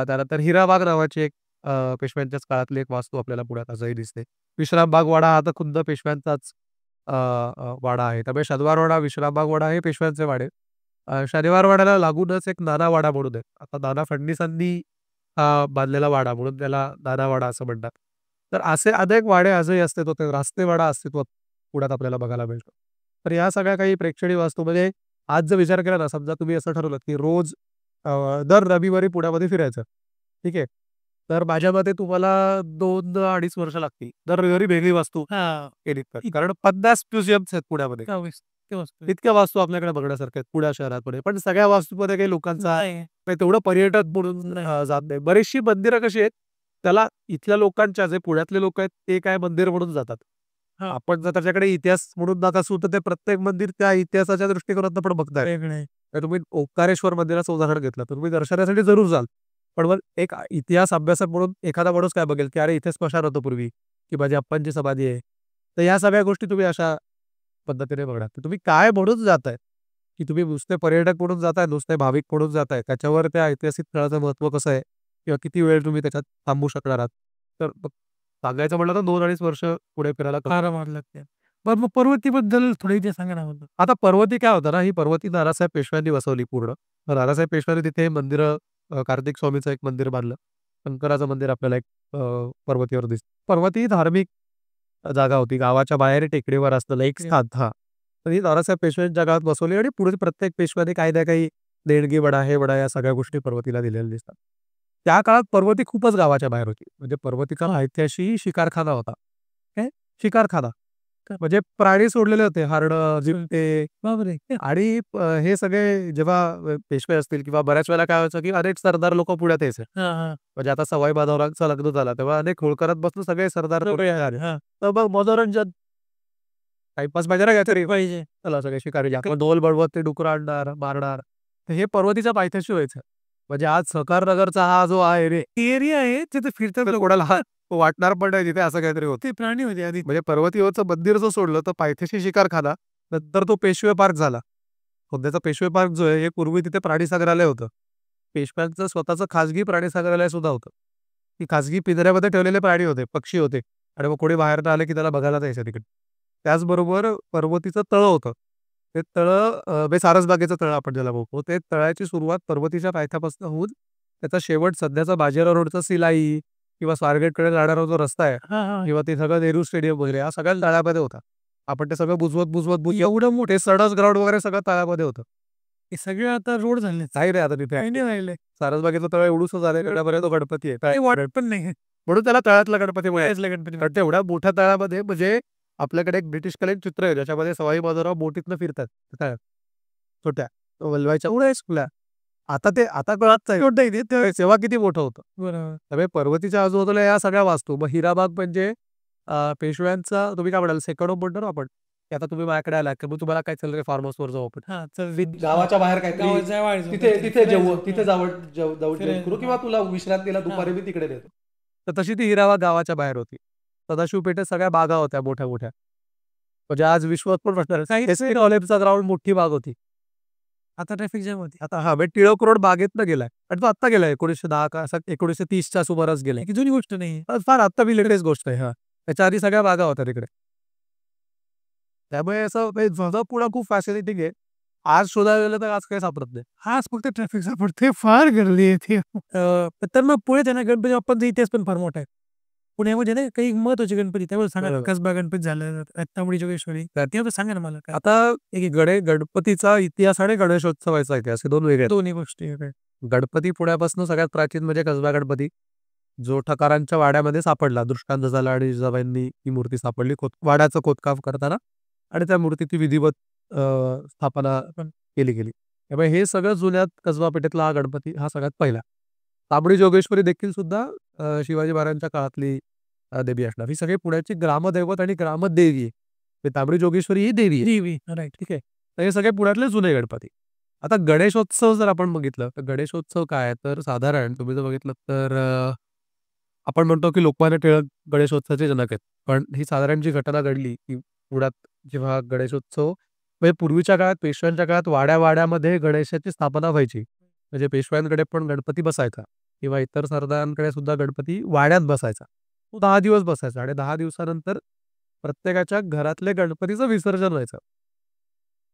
A: त्यानंतर हिराबाग नावाची एक पेशव्यांच्याच काळातली एक वास्तू आपल्याला पुण्यात आजही दिसते. विश्रामबाग वाडा हा तर खुद्द पेशव्यांचाच वाडा आहे. त्यामुळे शनिवार वाडा, विश्रामबाग वाडा हे पेशव्यांचे वाडे. शनिवार वाड्याला लागूनच एक नाना वाडा म्हणून आहे. आता नाना फडणीसांनी बांधलेला वाडा म्हणून त्याला नाना वाडा असं म्हणतात. तर असे अनेक वाडे आजही अस्तित्वात आहेत. रास्तेवाडा अस्तित्वात पुण्यात आपल्याला बघायला मिळतो. तर या सगळ्या काही प्रेक्षणीय वास्तू म्हणजे आज जर विचार केला ना, समजा तुम्ही असं ठरवलं, की रोज दर रविवारी पुण्यामध्ये फिरायचं. ठीक आहे. तर माझ्या मते तुम्हाला 2-2.5 वर्ष लागतील. दर रविवारी वेगळी वास्तू
B: हां.
A: केलीत तर. कारण 50 म्युझियम्स आहेत पुण्यामध्ये.
B: 22 ते वस्तू
A: इतक्या वास्तू आपल्याकडे बघण्यासारख्या आहेत पुणे शहरामध्ये. पण सगळ्या वास्तूमध्ये काही लोकांचा
B: नाही.
A: काही तेवढं पर्यटक म्हणून
B: नाही.
A: जात नाही. बरीचशी मंदिरं कशी आहेत, त्याला इथल्या लोकांच्या जे पुण्यातले लोक आहेत ते काय मंदिर म्हणून जातात.
B: हां.
A: आपण जर त्याच्याकडे इतिहास म्हणून जात असू तर ते प्रत्येक मंदिर त्या इतिहासाच्या दृष्टिकोनातून पण बघताय.
B: वेगळं आहे.
A: तर तुम्ही ओंकारेश्वर मंदिराचं उदाहरण घेतलं तर तुम्ही दर्शनासाठी जरूर जाल. पण मग एक इतिहास अभ्यासक म्हणून एखादा माणूस काय बघेल, की अरे इथे स्मशान होतं पूर्वी, की माझी अप्पांची समाधी आहे. तर या सगळ्या गोष्टी तुम्ही अशा पद्धतीने बघणार. तर तुम्ही काय म्हणून जाताय, की तुम्ही नुसते पर्यटक म्हणून जाताय, नुसते भाविक म्हणून जाताय, त्याच्यावर त्या ऐतिहासिक स्थळाचं महत्त्व कसं आहे किंवा किती वेळ तुम्ही त्याच्यात थांबू शकणार आहात. तर मग सांगायचं म्हटलं तर 2-2.5 वर्ष पुढे फिरायला
B: आरामात लागते. बरं मग पर्वतीबद्दल थोडी इथे सांगा ना मला?
A: आता पर्वती काय होतं ना, ही पर्वती नानासाहेब पेशव्यांनी बसवली पूर्ण. तर नानासाहेब पेशव्यांनी तिथे मंदिरं कार्तिक स्वामीचं एक मंदिर बांधलं. शंकराचं मंदिर आपल्याला एक पर्वतीवर दिसतं. पर्वती ही धार्मिक जागा होती. गावाच्या बाहेर टेकडीवर असलेलं एक स्थान हां. तर ही नानासाहेब पेशव्यांच्या काळात बसवली आणि पुढे प्रत्येक पेशव्याने काही ना काही देणगी म्हणा, हे म्हणा, या सगळ्या गोष्टी पर्वतीला दिलेल्या दिसतात. त्या काळात पर्वती खूपच गावाच्या बाहेर होती. म्हणजे पर्वतीचा ऐतिहासिक शिकारखाना होता. काय? शिकारखाना. म्हणजे प्राणी सोडलेले होते. हरणं, बिबटे
B: बापरे!
A: आणि हे सगळे जेव्हा पेशवे असतील किंवा बऱ्याच वेळेला काय व्हायचं, की अनेक सरदार लोकं पुण्यात यायचे.
B: हां, हां.
A: म्हणजे आता सवाई माधवरावांचं लग्न झालं, तेव्हा अनेक होळकरात बसून सगळे सरदार
B: सगळे आले. हां.
A: तर मग मनोरंजन टाईमपास पाहिजे ना काहीतरी.
B: पाहिजे.
A: चला सगळे शिकारी आपण ढोल बडवत ते डुकरं आणणार, मारणार. तर हे पर्वतीच्या पायथ्याशी व्हायचं. म्हणजे आज सहकारनगरचा हा जो आहे रे,
B: एरिया आहे तिथे फिरतात
A: तर
B: लोकं.
A: कोणाला वाटणार पण नाही तिथे असं काहीतरी होतं.
B: ते प्राणी होते आधी.
A: म्हणजे पर्वतीवरचं मंदिर जर सोडलं तर पायथ्याशी शिकारखाना, नंतर तो पेशवे पार्क झाला. सध्याचा पेशवे पार्क जो आहे हे पूर्वी तिथे प्राणी संग्रहालय होतं. पेशव्यांचं स्वतःचं खाजगी प्राणी संग्रहालय सुद्धा होतं. ती खाजगी पिंजऱ्यामध्ये ठेवलेले प्राणी होते, पक्षी होते आणि मग कोणी बाहेरनं आले की त्याला बघायला जायचं तिकडे. त्याचबरोबर पर्वतीचं तळं होतं. ते तळं सारसबागेचं तळं आपण ज्याला म्हणतो. ते तळ्याची सुरुवात पर्वतीच्या पायथ्यापासून होऊन त्याचा शेवट सध्याचा बाजीराव रोडचा सिलाई किंवा स्वारगेटकडे जाणारा जो रस्ता आहे
B: हां, हां.
A: किंवा ते सगळं नेहरू स्टेडियम वगैरे हा सगळ्या तळ्यामध्ये होता. आपण ते सगळं बुजवत
B: एवढं मोठं
A: ते सडस ग्राउंड वगैरे सगळं तळ्यामध्ये होतं.
B: हे सगळे आता रोड झाले.
A: नाही रे आता तिथे
B: काही नाही राहिले.
A: सारसबागेचं तळं एवढंसं झालंय एवढ्यापर्यंत तो गणपती आहे.
B: काही वाटत पण नाही.
A: म्हणून त्याला तळ्यातला गणपती म्हणायचं.
B: काहीच गणपती
A: कारण तेवढ्या मोठ्या तळ्यामध्ये म्हणजे आपल्याकडे एक ब्रिटिशकालीन चित्र आहे ज्याच्यामध्ये सवाई बाजीराव बोटीतनं फिरतात तळ्यात. छोट्या वल्हायच्या एवढ्या फुल्या. आता कळत नाही. छोटं आहे ते तेव्हा किती मोठं होतं.
B: बरोबर.
A: त्यामुळे पर्वतीच्या आजूबाजूला या सगळ्या वास्तू. मग हिराबाग म्हणजे पेशव्यांचा तुम्ही काय म्हणाल सेकंड होम म्हणतो ना आपण, की आता तुम्ही माझ्याकडे आलात की मग तुम्हाला काय चाललं रे फार्म हाऊसवर जाऊ आपण.
B: हां, चल
A: गावाच्या बाहेर
B: गावात
A: काहीतरी
B: जावायचं.
A: तिथे जेवू तिथे जावं
B: फिरायला.
A: जेवण करू किंवा तुला विश्रांतीला दुपारी
B: हां.
A: मी तिकडे नेतो. तर तशी ती हिराबाग गावाच्या बाहेर होती. सदाशिव पेठेत सगळ्या बागा होत्या मोठ्या-मोठ्या. म्हणजे आज विश्वात पण बसणार काही एस.टी. कॉलेजचा ग्राउंड मोठी बाग होती.
B: आता ट्रॅफिक जाम होती.
A: आता हां, म्हणजे टिळक रोड बागेतनं गेलाय आणि तो आत्ता गेलाय 1910 का असा 1930च्या सुमारास गेलाय.
B: ही जुनी गोष्ट नाही.
A: फार आत्ता बी लेटेस्ट गोष्ट आहे. हां. त्याच्या आधी सगळ्या बागा होत्या तिकडे. त्यामुळे असं म्हणजे जुनं पुणं खूप फॅसिनेटिंग आहे. आज शोधायला गेलं तर आज काही सापडत नाही.
B: आज फक्त ट्रॅफिक सापडते. फार गर्दी आहे इथे. तर मग पुढे आहे ना गणपती बाप्पांचा इतिहास पण फार मोठा आहे. पुण्यामध्ये ना काही महत्त्वाचे गणपती त्यामुळे सांगा ना,
A: बरोबर.
B: कसबा गणपती झालं, रत्नागिरी जोगेश्वरी. त्याबद्दल सांगा ना मला काय?
A: आता एक गणपतीचा इतिहास आणि गणेशोत्सवाचा इतिहास हे 2 वेगळे आहेत.
B: दोन्ही गोष्टी वेगळ्या.
A: गणपती पुण्यापासून सगळ्यात प्राचीन म्हणजे कसबा गणपती, जो ठकारांच्या वाड्यामध्ये सापडला. दृष्टांत झाला आणि जिजाबाईंनी ही मूर्ती सापडली वाड्याचं खोदकाम करताना आणि त्या मूर्तीची विधिवत स्थापना केली गेली. त्यामुळे हे सगळं जुन्यात कसबा पेठेतला हा गणपती हा सगळ्यात पहिला. तांबडी जोगेश्वरी देखील सुद्धा शिवाजी महाराजांच्या काळातली देवी असणार. ही सगळी पुण्याची ग्रामदैवत आणि ग्रामदेवी आहे. तर तांबडी जोगेश्वरी ही देवी आहे.
B: देवी. राईट.
A: ठीक आहे. तर हे सगळे पुण्यातले जुने गणपती. आता गणेशोत्सव जर आपण बघितलं, तर गणेशोत्सव काय आहे? तर साधारण तुम्ही जर बघितलं तर आपण म्हणतो की लोकमान्य टिळक गणेशोत्सवाचे जनक आहेत. पण ही साधारण जी घटना घडली, की पुण्यात जेव्हा गणेशोत्सव म्हणजे पूर्वीच्या काळात पेशव्यांच्या काळात वाड्या-वाड्यामध्ये गणेशाची स्थापना व्हायची. म्हणजे पेशव्यांकडे पण गणपती बसायचा किंवा इतर सरदारांकडे सुद्धा गणपती वाड्यात बसायचा. तो 10 दिवस बसायचा आणि 10 दिवसानंतर प्रत्येकाच्या घरातल्या गणपतीचं विसर्जन व्हायचं.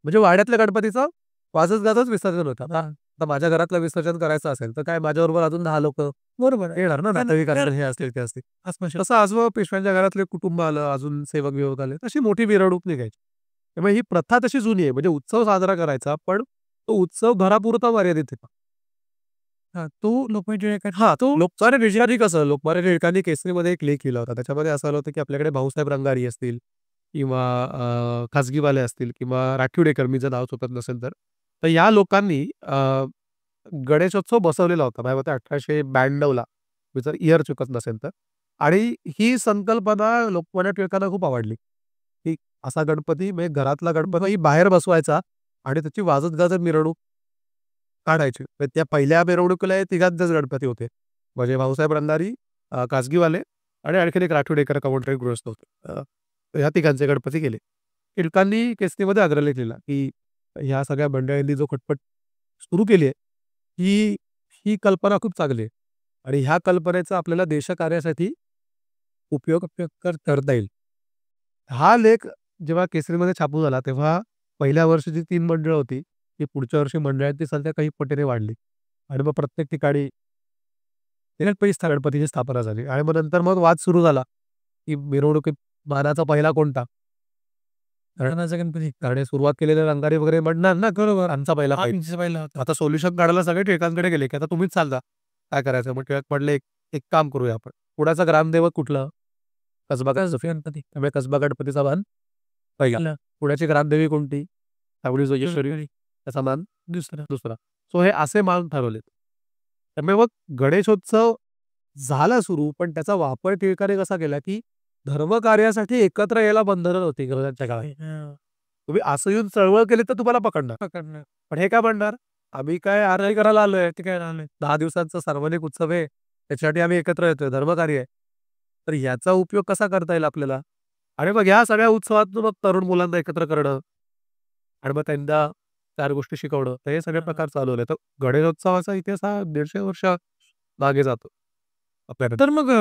A: म्हणजे वाड्यातल्या गणपतीचं वाजत-गाजत विसर्जन होतं. आता माझ्या घरातलं विसर्जन करायचं असेल, तर काय माझ्याबरोबर अजून 10 लोकं
B: बरोबर आहे.
A: येणार ना नातेवाईक असतील, हे असतील, ते असतील.
B: अस्पृश्य.
A: तसं आजोबा पेशव्यांच्या घरातले कुटुंब आलं, अजून सेवक-बिवक आले, तशी मोठी मिरवणूक निघायची. त्यामुळे ही प्रथा तशी जुनी आहे. म्हणजे उत्सव साजरा करायचा, पण तो उत्सव घरापुरता मर्यादित होता.
B: तो लोकमान्य टिळक
A: हां,
B: तो
A: लोकमान्य टिळकांनी कसं लोकमान्य टिळकांनी केसरीमध्ये एक लेख लिहिला होता. त्याच्यामध्ये असं आलं होतं, की आपल्याकडे भाऊसाहेब रंगारी असतील किंवा खाजगीवाले असतील किंवा राखीव डेकर मी जर नाव चुकत नसेल तर. तर या लोकांनी गणेशोत्सव बसवलेला होता. माझ्या मते 1892 ला. मी जर इयर चुकत नसेल तर. आणि ही संकल्पना लोकमान्य टिळकांना खूप आवडली, की असा गणपती म्हणजे घरातला गणपती बाहेर बसवायचा आणि त्याची वाजत-गाजत मिरवणूक काढायची. तर त्या पहिल्या मिरवणुकीला हे तिघांचेच गणपती होते. म्हणजे भाऊसाहेब रंगारी, खाजगीवाले आणि आणखीन एक राठोड डेकर का कोणतरी गृहस्थ होते. ह्या तिघांचे गणपती केले. टिळकांनी केसरीमध्ये अग्रलेख लिहिला, की ह्या सगळ्या मंडळींनी जो खटपट सुरू केली आहे, ही ही कल्पना खूप चांगली आहे आणि ह्या कल्पनेचा आपल्याला देशकार्यासाठी उपयोग करता येईल. हा लेख जेव्हा केसरीमध्ये छापून झाला, तेव्हा पहिल्या वर्षीची 3 मंडळं होती, ती पुढच्या वर्षी मंडळांची संख्या काही पटीने वाढली आणि मग प्रत्येक ठिकाणी गणपतीची स्थापना झाली आणि मग नंतर मग वाद सुरू झाला, की मिरवणुकीत मानाचा पहिला कोणता?
B: सणाचा गणपती.
A: कारण हे सुरुवात केलेले रंगारी वगैरे म्हणणार ना,
B: बरोबर.
A: आमचा पहिला पाहिजे.
B: आमचा पहिला होता.
A: आता सोल्युशन काढायला सगळे टिळकांकडे गेले, की आता तुम्हीच सांगा, काय करायचं? मग टिळक म्हटले, "एक एक काम करूया आपण. पुण्याचा ग्रामदैवत कुठलं? कसबा
B: गणपती.
A: त्यामुळे कसबा गणपतीचा मान पहिला.
B: पहिला.
A: पुण्याची ग्रामदेवी कोणती? सावळी जोगेश्वरी.
B: दुसरी.
A: त्याचा मान
B: दुसरा.
A: दुसरा. सो हे असे मान ठरवलेत. त्यामुळे मग गणेशोत्सव झाला सुरू, पण त्याचा वापर टिळकाने कसा केला, की धर्मकार्यासाठी एकत्र यायला बंधनं नव्हती इंग्रजांच्या काळात. तुम्ही असं येऊन चळवळ केली तर तुम्हाला पकडणार.
B: पकडणार.
A: पण हे काय म्हणणार, आम्ही काय आरती करायला आलोय.
B: ते काय झालं?
A: 10 दिवसांचा सार्वजनिक उत्सव आहे. त्याच्यासाठी आम्ही एकत्र येतोय. धर्मकार्य आहे. तर ह्याचा उपयोग कसा करता येईल आपल्याला? आणि मग ह्या सगळ्या उत्सवातून मग तरुण मुलांना एकत्र करणं आणि मग त्यांना 4 गोष्टी शिकवणं. तर हे सगळे प्रकार चालवले. तर गणेशोत्सवाचा इतिहास हा 150 वर्ष मागे जातो. आपल्याकडे.
B: तर मग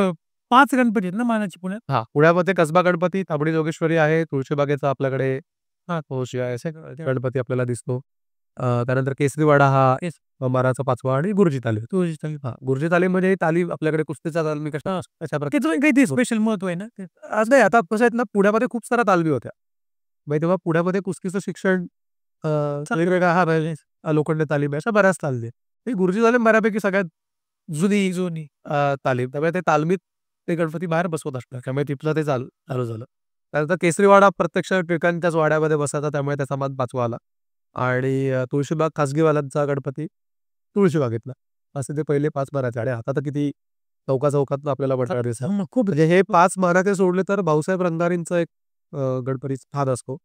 B: 5 गणपती आहेत ना मानाचे पुण्यात?
A: हां, पुण्यामध्ये कसबा गणपती, तांबडी जोगेश्वरी आहे. तुळशीबागेचा आपल्याकडे
B: हां.
A: तुळशी आहे. असे गणपती आपल्याला दिसतो. त्यानंतर केसरीवाडा हा
B: तेच.
A: मानाचा 5वा आणि गुरुजी तालीम.
B: तुळशी तालीम.
A: हां, गुरुजी तालीम म्हणजे ही तालीम आपल्याकडे कुस्तीचा तालीम
B: हां.
A: कशा प्रकारे
B: त्याचं काहीतरी स्पेशल महत्व आहे ना? ते
A: आज नाही आता कसं आहेत ना, पुण्यामध्ये खूप साऱ्या तालमी होत्या. म्हणजे तेव्हा पुण्यामध्ये कुस्तीचं शिक्षण वेगवेगळ्या लोखंडी तालीम आहे, अशा बऱ्याच तालमी आहेत. ही गुरुजी तालीम बऱ्यापैकी सगळ्यात
B: जुनी.
A: तालीम. त्यामुळे ते तालमीत ते गणपती बाहेर बसवत असतात. त्यामुळे तिथलं ते चालू झालं. त्यानंतर केसरीवाडा प्रत्यक्ष टिळकांच्याच वाड्यामध्ये बसायचा, त्यामुळे त्याचा मान 5वा आला. आणि तुळशीबाग खाजगीवाल्यांचा गणपती तुळशीबागेतला. असे ते पहिले 5 मानाचे आणि आता तर किती चौका-चौकातनं आपल्याला बटाटा दिसतात.
B: मग खूप
A: म्हणजे हे 5 मानाचे सोडले तर भाऊसाहेब रंगारींचं एक गणपती स्थान असतो.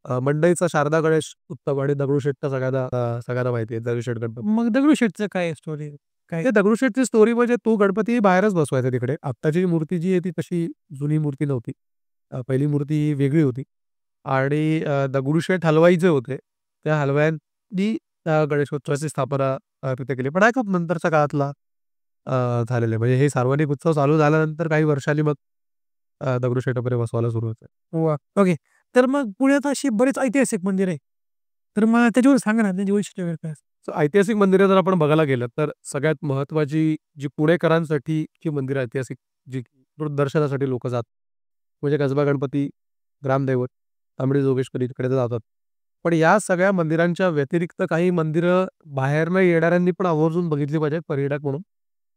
A: मंडईचा शारदा गणेश उत्तम आणि दगडूशेठचा सगळ्यांना माहिती आहे दगडूशेठ गणपती.
B: मग दगडूशेठचं काय स्टोरी? काय?
A: ते दगडूशेठची स्टोरी म्हणजे तो गणपती बाहेरच बसवायचा तिकडे. आत्ताची मूर्ती जी आहे ती तशी जुनी मूर्ती नव्हती. पहिली मूर्ती वेगळी होती आणि दगडूशेठ हलवाई जे होते, त्या हलवायांनी गणेशोत्सवाची स्थापना तिथे केली. पण हा खूप नंतरच्या काळातला झालेलं आहे. म्हणजे हे सार्वजनिक उत्सव चालू झाल्यानंतर काही वर्षांनी मग दगडूशेठ वगैरे बसवायला सुरू होतं.
B: वाह! ओके. तर मग पुण्यात अशी बरेच ऐतिहासिक मंदिर आहे. तर मला त्याच्यावर सांगा ना, त्यांची वैशिष्ट्य वगैरे काय?
A: सो ऐतिहासिक मंदिरं जर आपण बघायला गेलं, तर सगळ्यात महत्त्वाची जी पुणेकरांसाठी जी मंदिरं ऐतिहासिक जी दर्शनासाठी लोकं जातात. म्हणजे कसबा गणपती, ग्रामदैवत, तांबडी जोगेश्वरी तिकडे तर जातात. पण या सगळ्या मंदिरांच्या व्यतिरिक्त काही मंदिरं बाहेरनं येणाऱ्यांनी पण आवर्जून बघितली पाहिजेत पर्यटक म्हणून.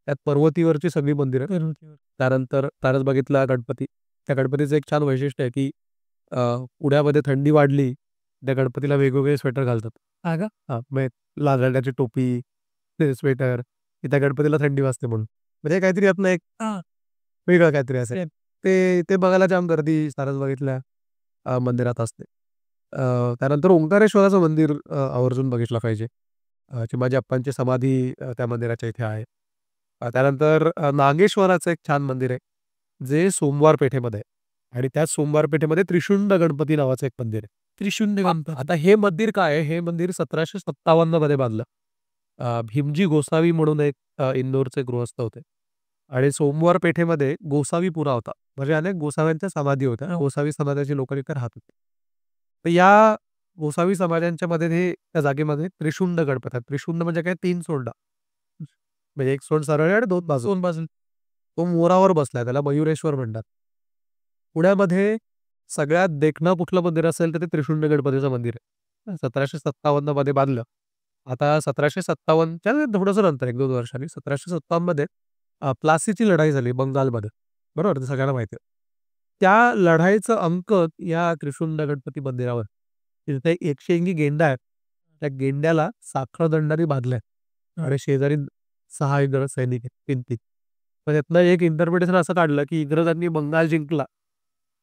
A: त्यात पर्वतीवरची सगळी मंदिरं.
B: पर्वतीवर.
A: त्यानंतर तारसबागेतला गणपती. त्या गणपतीचं एक छान वैशिष्ट्य आहे, की पुण्यामध्ये थंडी वाढली, त्या गणपतीला वेगवेगळे स्वेटर घालतात.
B: हां का?
A: हां, म्हणजे लाल टोपी, ते स्वेटर, की त्या गणपतीला थंडी वाजते म्हणून. म्हणजे काहीतरी यातनं एक
B: हां.
A: वेगळं काहीतरी असेल.
B: ते
A: ते ते बघायला जाम गर्दी सारसबागेतल्या मंदिरात असते. त्यानंतर ओंकारेश्वराचं मंदिर आवर्जून बघितलं पाहिजे. चिमाजी अप्पांची समाधी त्या मंदिराच्या इथे आहे. त्यानंतर नागेश्वराचं एक छान मंदिर आहे, जे सोमवार पेठेमध्ये आहे आणि त्याच सोमवार पेठेमध्ये त्रिशुंड गणपती नावाचं एक मंदिर आहे.
B: त्रिशुंड गणपती.
A: आता हे मंदिर काय आहे? हे मंदिर 1757 मध्ये बांधलं. भीमजी गोसावी म्हणून एक इंदोरचे गृहस्थ होते आणि सोमवार पेठेमध्ये गोसावी पुरा होता. म्हणजे अनेक गोसाव्यांच्या समाधी होत्या. गोसावी समाजाची लोकं तिथे राहत होती. तर या गोसावी समाजांच्या मध्ये हे त्या जागेमध्ये त्रिशुंड गणपती आहेत. त्रिशुंड म्हणजे काय 3 सोंडा. म्हणजे एक सोंड सरळ आहे आणि 2 बाजू.
B: 2 बाजूला.
A: तो मोरावर बसलाय. त्याला मयुरेश्वर म्हणतात. पुण्यामध्ये सगळ्यात देखणं कुठलं मंदिर असेल तर ते त्रिशुंड गणपतीचं मंदिर आहे. 1757 मध्ये बांधलं आता 1757च्या थोडंसं नंतर 1-2 वर्षांनी 1757 मध्ये प्लासीची लढाई झाली बंगालमध्ये. बरोबर? ते सगळ्यांना माहिती आहे. त्या लढाईचं अंक या त्रिशूंड गणपती मंदिरावर. तिथे 180 गेंडा आहेत. त्या गेंड्याला साखळदंडाने बांधलंय आणि शेजारी 6 इंग्रज सैनिक आहेत 3-3. पण त्यातनं एक इंटरप्रिटेशन असं काढलं, की इंग्रजांनी बंगाल जिंकला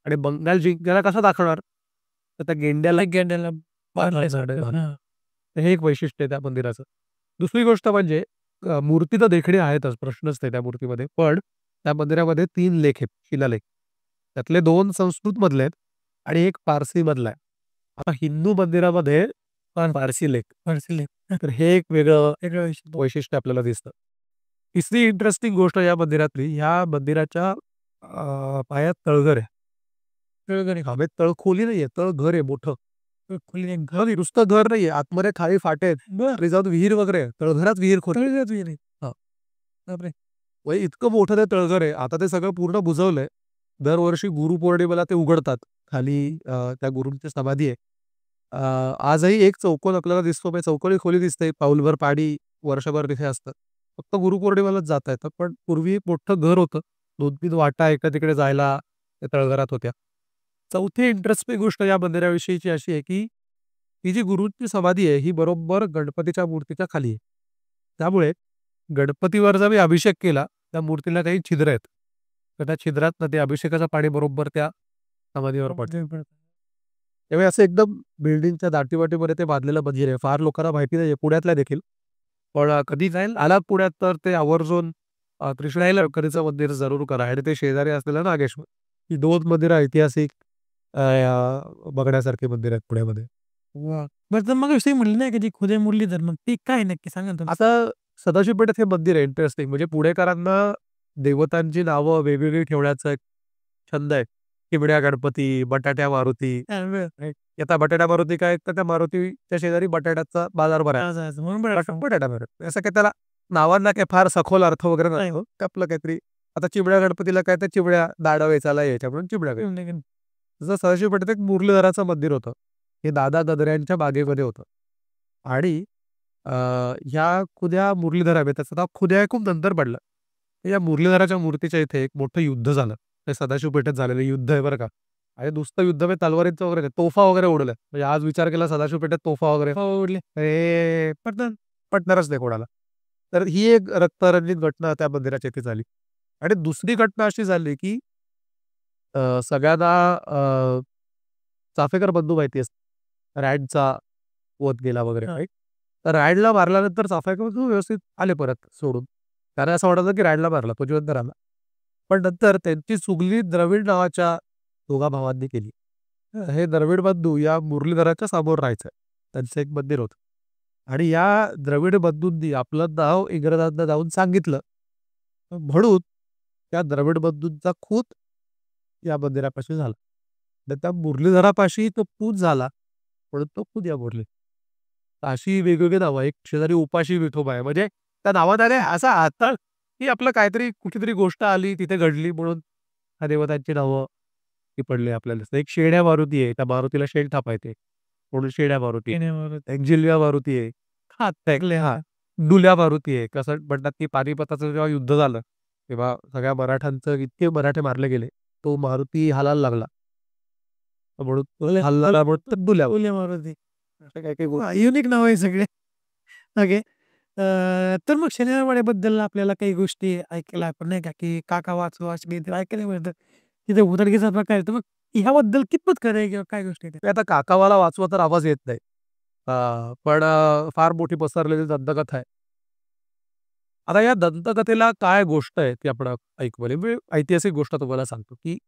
A: आणि बंगाल जिंकायला कसा दाखवणार? तर त्या गेंड्याला
B: गेंड्याला बांधायचं. हां.
A: तर हे एक वैशिष्ट्य आहे त्या मंदिराचं. दुसरी गोष्ट म्हणजे मूर्ती तर देखणी आहेतच, प्रश्नच नाही त्या मूर्तीमध्ये. पण त्या मंदिरामध्ये 3 लेख आहेत, शिलालेख. त्यातले 2 संस्कृतमधले आहेत आणि 1 पारसीमधला आहे. आता हिंदू मंदिरामध्ये पारसी लेख.
B: पारसी लेख.
A: तर हे एक वेगळं
B: वेगळं वैशिष्ट्य.
A: वैशिष्ट्य आपल्याला दिसतं. तिसरी इंटरेस्टिंग गोष्ट या मंदिरातली, ह्या मंदिराच्या पायात तळघर आहे. तळघर आहे. हवेत तळखोली नाहीये, तळघर आहे मोठं.
B: खुली एक
A: घर नाही, नुसतं घर नाहीये. आतमध्ये खाली फाटे आहेत. खाली जाऊन विहीर वगैरे आहे. तळघरात विहीर खोदली.
B: तळघरात विहीर आहे.
A: हां.
B: बापरे!
A: म्हणजे इतकं मोठं ते तळघर आहे. आता ते सगळं पूर्ण बुजवलंय. दरवर्षी गुरुपौर्णिमेला ते उघडतात. खाली त्या गुरूंची समाधी आहे. अ, आजही एक चौकोन आपल्याला दिसतो. म्हणजे चौकोनी खोली दिसते. पाऊलभर पाणी वर्षभर तिथे असतं. फक्त गुरुपौर्णिमेलाच जाता येतं. पण पूर्वी मोठं घर होतं. 2-3 वाटा इकडे-तिकडे जायला त्या तळघरात होत्या. चौथी इंटरेस्टिंग गोष्ट या मंदिराविषयीची अशी आहे, की ही जी गुरूंची समाधी आहे, ही बरोबर गणपतीच्या मूर्तीच्या खाली आहे. त्यामुळे गणपतीवर जर मी अभिषेक केला, त्या मूर्तीला काही छिद्र आहेत. तर त्या छिद्रातनं ते अभिषेकाचं पाणी बरोबर त्या समाधीवर पडतं. त्यामुळे असं एकदम बिल्डिंगच्या दाटीवाटीमध्ये ते बांधलेलं मंदिर आहे. फार लोकांना माहिती नाहीये, पुण्यातल्या देखील. पण कधी जाईल आलात पुण्यात तर ते आवर्जून त्रिशूळ गणपतीचं मंदिर जरूर करा आणि ते शेजारी असलेलं नागेश्वर. ही 2 मंदिरं ऐतिहासिक बघण्यासारखी मंदिर आहेत पुण्यामध्ये.
B: वाह! बरं तर मगाशी म्हणलं नाही का जी खुदे मुरलीधर मग ते काय नक्की सांगा ना थोडं?
A: आता सदाशिव पेठेत हे मंदिर आहे इंटरेस्टिंग. म्हणजे पुणेकरांना देवतांची नावं वेगवेगळी ठेवण्याचा एक छंद आहे. चिमण्या गणपती, बटाट्या मारुती. नाही. आता बटाटा मारुती काय तर त्या मारुतीच्या शेजारी बटाट्याचा बाजार भरायचा.
B: म्हणून बरं
A: बटाटा मारुती. असं काही त्याला नावांना काही फार सखोल अर्थ वगैरे नाही हो. ते आपलं काहीतरी आता चिमण्या गणपतीला काय तर चिमण्या दाढा वेचायला यायच्या म्हणून चिमण्या गणपती. जसं सदाशिव पेठेत एक मुरलीधराचं मंदिर होतं. हे दादा गद्र्यांच्या बागेमध्ये होतं. आणि अ, ह्या खुद्या मुरलीधर आहेत, त्याचं नाव खुद्या हे खूप नंतर पडलं. या मुरलीधराच्या मूर्तीच्या इथे एक मोठं युद्ध झालं. ते सदाशिव पेठेत झालेलं युद्ध आहे बरं का. आणि नुसतं युद्ध म्हणजे तलवारीचं वगैरे नाही, तोफा वगैरे उडल्या. म्हणजे आज विचार केला सदाशिव पेठेत तोफा वगैरे
B: उडले.
A: हे पटणारच नाही कोणाला. तर ही एक रक्तरंजित घटना त्या मंदिराच्या इथे झाली. आणि दुसरी घटना अशी झाली, की सगळ्यांना चाफेकर बंधू माहिती असतात. रँडचा वध गेला वगैरे
B: हां.
A: राईट. तर रँडला मारल्यानंतर चाफेकर बंधू व्यवस्थित आले परत सोडून. त्यांना असं वाटायचं की रँडला मारला, तो जिवंत राहिला. पण नंतर त्यांची चुगली द्रविड नावाच्या दोघा भावांनी केली. हे द्रविड बंधू या मुरलीधराच्या समोर राहायचं. त्यांचं एक मंदिर होतं. आणि या द्रविड बंधूंनी आपलं नाव इंग्रजांना जाऊन सांगितलं. म्हणून त्या द्रविड बंधूंचा खून या मंदिरापाशी झाला. तर त्या मुरलीधरापाशी तो खून झाला, म्हणून तो खून या मुरली. अशी वेगवेगळी नावं. एक शेजारी उपाशी विठोबा आहे. म्हणजे त्या नावात असा आता की आपलं काहीतरी कुठलीतरी गोष्ट आली, तिथे घडली म्हणून त्या देवतांची नावं ती पडली आपल्याला. एक शेण्या मारुती आहे. त्या मारुतीला शेण थापा येते. म्हणून शेण्या मारुती.
B: येण्यावर
A: एक जिल्ह्या मारुती आहे. हां, हां. डुल्या मारुती आहे. कसं म्हणतात की पानिपताचं जेव्हा युद्ध झालं, तेव्हा सगळ्या मराठ्यांचं इतके मराठे मारले गेले. तो मारुती हालायला लागला. म्हणून तो हलला म्हणून तर डुल्या.
B: उल्या मारुती.
A: अशा काही-काही गोष्टी.
B: युनिक नाव आहे सगळे. ओके. तर मग शनिवारवाड्याबद्दल आपल्याला काही गोष्टी ऐकायला आपण नाही का, की काका वाचवा असे काहीतरी ऐकायला मिळतं. तिथे उदरगीचा प्रकार आहे. तर मग ह्याबद्दल कितपत खरं आहे किंवा काय गोष्टी आहेत?
A: ते आता काकावाला वाचवा तर आवाज येत नाही. पण फार मोठी पसरलेली दंतकथा आहे. आता या दंतकथेला काय गोष्ट आहे ती आपण ऐकू. म्हणजे ऐतिहासिक गोष्ट तुम्हाला सांगतो, की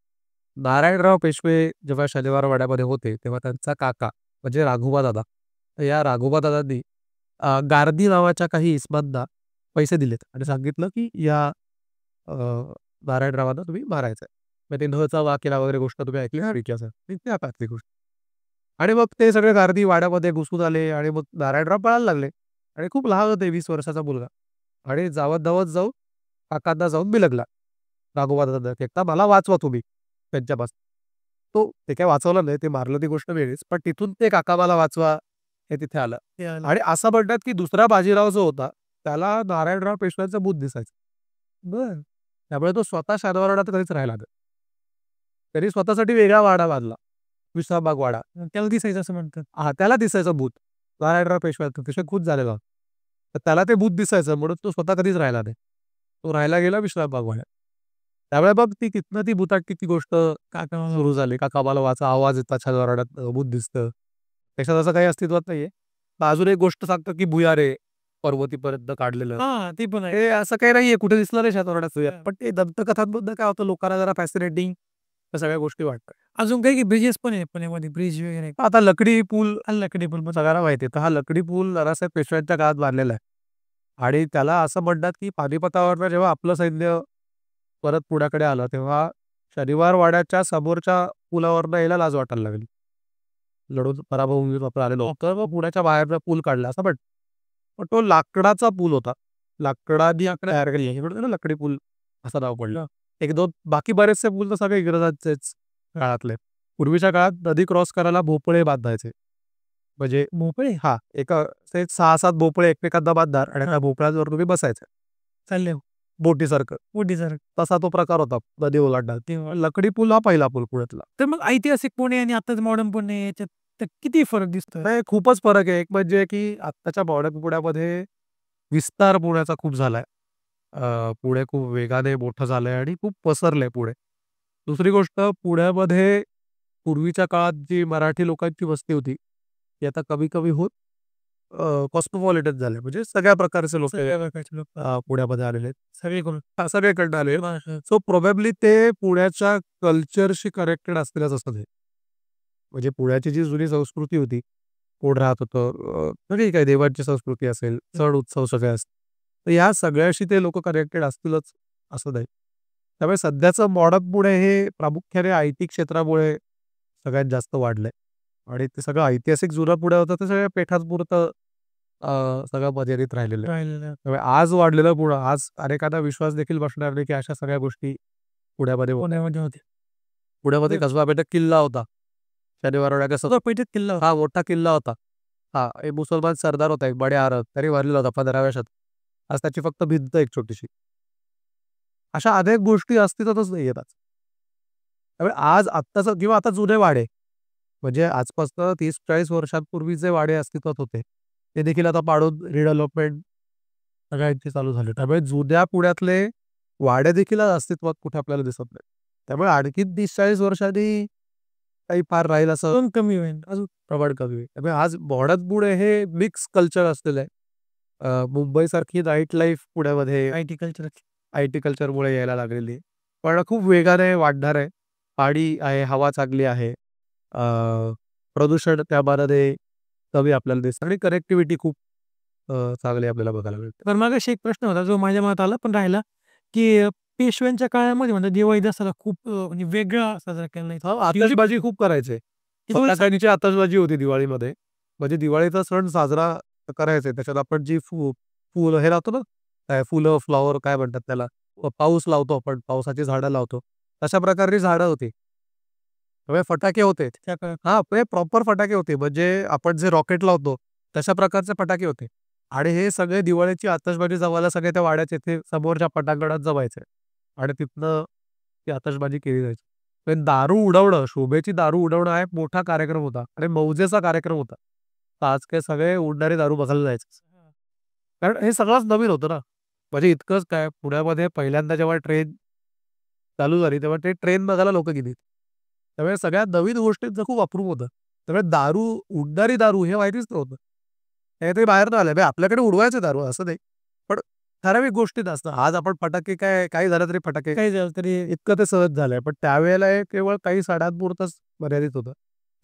A: नारायणराव पेशवे जेव्हा शनिवार वाड्यामध्ये होते, तेव्हा त्यांचा काका म्हणजे राघोबा दादा. तर या राघोबा दादांनी गारदी नावाच्या काही इस्मांना पैसे दिलेत आणि सांगितलं, की या अ, नारायणरावांना तुम्ही मारायचं आहे. मग ते नचा वा केला वगैरे गोष्ट तुम्ही ऐकली ना इतिहासात. ती त्या काळातली गोष्ट. आणि मग ते सगळे गारदी वाड्यामध्ये घुसून आले आणि मग नारायणराव पळायला लागले आणि खूप लहान होते 20 वर्षाचा मुलगा. आणि धावत जाऊन काकांना जाऊन बिलगला. राघोबा दादा एकटा मला वाचवा तुम्ही त्यांच्यापासून. तो ते काय वाचवलं नाही, ते मारलं ती गोष्ट वेगळीच. पण तिथून ते काका मला वाचवा हे तिथे आलं.
B: ते आलं.
A: आणि असं म्हणतात, की दुसरा बाजीराव जो होता, त्याला नारायणराव पेशव्यांचं भूत दिसायचं.
B: बरं.
A: त्यामुळे तो स्वतः शनिवारवाड्यात कधीच राहिला नाही. त्यांनी स्वतःसाठी वेगळा वाडा बांधला. विश्रामबाग वाडा.
B: त्याला दिसायचं असं म्हणतात.
A: हां, त्याला दिसायचं भूत. नारायणराव पेशव्यांचं पेशवा खुश झालेला. तर त्याला ते भूत दिसायचं म्हणून तो स्वतः कधीच राहिला नाही. तो राहायला गेला विश्रामबाग वाड्यात. त्यामुळे मग तिथनं ती भुताटकीची ती गोष्ट काकाला सुरू झाली. काका वाचा आवाज येतात शनिवारवाड्यात भूत दिसतं. त्याच्यात असं काही अस्तित्वात नाहीये. तर अजून एक गोष्ट सांगतो, की भुयारे पर्वतीपर्यंत काढलेलं.
B: हां, ते पण आहे.
A: हे असं काही नाहीये कुठे दिसलं नाही शनिवारवाड्यात भुयार. पण ते दंतकथांमधनं काय होतं लोकांना जरा फॅसिनेटिंग त्या सगळ्या गोष्टी वाटतात.
B: अजून काही ब्रिजेस पण आहे पुण्यामध्ये ब्रिज वगैरे.
A: आता लकडी पूल
B: लकडी पूल पण
A: सगळ्यांना माहिती आहे. तर हा लकडी पूल नानासाहेब पेशव्यांच्या काळात बांधलेला आहे. आणि त्याला असं म्हणतात, की पानिपतावरनं जेव्हा आपलं सैन्य परत पुण्याकडे आलं, तेव्हा शनिवार वाड्याच्या समोरच्या पुलावरनं यायला लाज वाटायला लागली. लढून पराभव होऊन आपण आलेलो होतो. तर मग पुण्याच्या बाहेरनं पूल काढला असं म्हणतात. पण तो लाकडाचा पूल होता. लाकडानी तयार केलेला म्हणून त्याला लकडी पूल असं नाव पडलं. 1-2 बाकी बरेचसे पूल तर सगळे इंग्रजांचेच काळातले. पूर्वीच्या काळात नदी क्रॉस करायला भोपळे बांधायचे. म्हणजे
B: भोपळे
A: हां, एका ते 6-7 भोपळे एकमेकांना बांधणार आणि त्या भोपळ्यांवर तुम्ही बसायचं.
B: चालले
A: बोटीसारखं.
B: मोठीसारखं.
A: तसा तो प्रकार होता नदी ओलांडण्याचा. तेव्हा लकडी पूल हा पहिला पूल पुण्यातला.
B: तर मग ऐतिहासिक पुणे आणि आताच मॉडर्न पुणे याच्यात तर किती फरक दिसतोय?
A: नाही खूपच फरक आहे. एक म्हणजे की आत्ताच्या मॉडर्न पुण्यामध्ये विस्तार पुण्याचा खूप झालाय. पुणे खूप वेगाने मोठं झालंय आणि खूप पसरलंय पुणे. दुसरी गोष्ट पुण्यामध्ये पूर्वीच्या काळात जी मराठी लोकांची वस्ती होती, ती आता कमी-कमी होत कॉस्मोपॉलिटन झाले. म्हणजे सगळ्या प्रकारचे लोक
B: सगळ्या प्रकारचे लोक
A: पुण्यामध्ये आलेले आहेत.
B: सगळीकडून
A: सगळीकडनं आलेले आहेत. सो प्रोबॅबली ते पुण्याच्या कल्चरशी कनेक्टेड असतीलच असं ते. म्हणजे पुण्याची जी जुनी संस्कृती होती, कोण राहत होतं, सगळी काही देवांची संस्कृती असेल, सण उत्सव सगळे असतील. तर ह्या सगळ्याशी ते लोकं कनेक्टेड असतीलच असं नाही. त्यामुळे सध्याचं मॉडर्न पुणे हे प्रामुख्याने आय-टी क्षेत्रामुळे सगळ्यात जास्त वाढलंय. आणि ते सगळं ऐतिहासिक जुनं पुणे होतं ते सगळ्या पेठांपुरतं सगळं मर्यादित राहिलेलं आहे.
B: राहिलेलं.
A: त्यामुळे आज वाढलेलं पुणं, आज अनेकांना विश्वास देखील बसणार नाही, की अशा सगळ्या गोष्टी पुण्यामध्ये होत्या.
B: पुण्यामध्ये होते.
A: पुण्यामध्ये कसबा पेठेत किल्ला होता. शनिवार वाड्याचा
B: सगळं पेठेत किल्ला होता.
A: हा मोठा किल्ला होता. हां, एक मुसलमान सरदार होता, एक बडे आरब. त्याने भरलेला होता 15व्या शतकात. आज त्याची फक्त भिंत एक छोटीशी. अशा अनेक गोष्टी अस्तित्वातच नाहीयेत आज. त्यामुळे आज आत्ताचं किंवा आता जुने वाडे, म्हणजे आजपासून 30-40 वर्षांपूर्वी जे वाडे अस्तित्वात होते, ते देखील आता पाडून रिडेव्हलपमेंट सगळ्यांची चालू झाली. त्यामुळे जुन्या पुण्यातले वाडे देखील आज अस्तित्वात कुठे आपल्याला दिसत नाही. त्यामुळे आणखीन 30-40 वर्षांनी काही फार राहील असं
B: पण कमी होईल. अजून
A: प्रमाण कमी होईल. त्यामुळे आज मॉडर्न पुणे हे मिक्स कल्चर असलेलं आहे. मुंबईसारखी नाईट लाईफ पुण्यामध्ये
B: आयटी कल्चर
A: आय-टी कल्चरमुळे यायला लागलेली आहे. पण खूप वेगाने वाढणार आहे. पाणी आहे, हवा चांगली आहे. अ, प्रदूषण त्या मानाने कमी आपल्याला दिसतं आणि कनेक्टिव्हिटी खूप चांगली आपल्याला बघायला मिळते.
B: तर मगाशी एक प्रश्न होता जो माझ्या मनात आला पण राहिला, की पेशव्यांच्या काळामध्ये म्हणतात दिवाळी दसरा खूप म्हणजे वेगळा साजरा केला
A: हां,
B: जायचा.
A: आतिषबाजी खूप करायचे.
B: दिवाळी
A: फटाक्यांची आतिषबाजी होती दिवाळीमध्ये. म्हणजे दिवाळीचा सण साजरा करायचे. त्याच्यात आपण जी फुलं हे लावतो ना, काय फुलं, फ्लॉवर काय म्हणतात त्याला? पाऊस लावतो आपण, पावसाची झाडं लावतो. तशा प्रकारची झाडं होती. त्यामुळे फटाके होते.
B: त्या काळात
A: हां, ते प्रॉपर फटाके होते. म्हणजे आपण जे रॉकेट लावतो, तशा प्रकारचे फटाके होते. आणि हे सगळे दिवाळीची आतिषबाजी जमायला सगळे त्या वाड्याच्या इथे समोरच्या फटाकडात जमायचे. आणि तिथनं ती आतिषबाजी केली जायची. पण दारू उडवणं, शोभेची दारू उडवणं हा एक मोठा कार्यक्रम होता आणि मौजेचा कार्यक्रम होता. तर आज काय सगळे उडणारी दारू बघायला जायचे. कारण हे सगळंच नवीन होतं ना. म्हणजे इतकंच काय पुण्यामध्ये पहिल्यांदा जेव्हा ट्रेन चालू झाली, तेव्हा ते ट्रेन बघायला लोकं गेली. त्यामुळे सगळ्या नवीन गोष्टींचं खूप अप्रूप होतं. त्यामुळे दारू, उडणारी दारू हे माहितीच नव्हतं. हे ते बाहेरनं आलं. म्हणजे आपल्याकडे उडवायचे दारू असं नाही. पण ठराविक गोष्टी नसतात. आज आपण फटाके काय काही झालं तरी फटाके
B: काही झालं तरी
A: इतकं ते सहज झालंय. पण त्यावेळेला हे केवळ काही सणांपुरतंच मर्यादित होतं.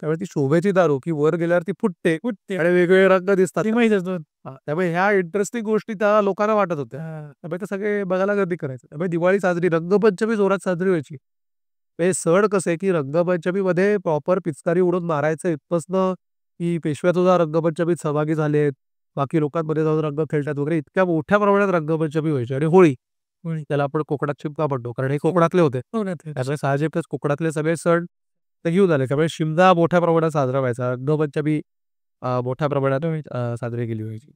A: त्यामुळे ती शोभेची दारू की वर गेल्यावर ती फुटते
B: फुटते.
A: आणि वेगवेगळे रंग दिसतात.
B: ते माहीतच नव्हतं.
A: हां, त्यामुळे ह्या इंटरेस्टिंग गोष्टी त्या लोकांना वाटत होत्या.
B: हां.
A: त्यामुळे ते सगळे बघायला गर्दी करायचे. त्यामुळे दिवाळी साजरी, रंगपंचमी जोरात साजरी व्हायची. हे सण कसे की रंगपंचमीमध्ये प्रॉपर पिचकारी उडवून मारायचं इथपासनं की पेशव्यासुद्धा रंगपंचमीत सहभागी झालेत. बाकी लोकांमध्ये जाऊन रंग खेळतात वगैरे इतक्या मोठ्या प्रमाणात रंगपंचमी व्हायची आणि होळी.
B: होळी.
A: त्याला आपण कोकणात शिमगा म्हणतो. कारण हे कोकणातले होते.
B: हो ना ते.
A: त्यामुळे साहजिकच कोकणातले सगळे सण ते घेऊन आले. त्यामुळे शिमगा मोठ्या प्रमाणात साजरा व्हायचा. रंगपंचमी मोठ्या प्रमाणात साजरी केली पाहिजे.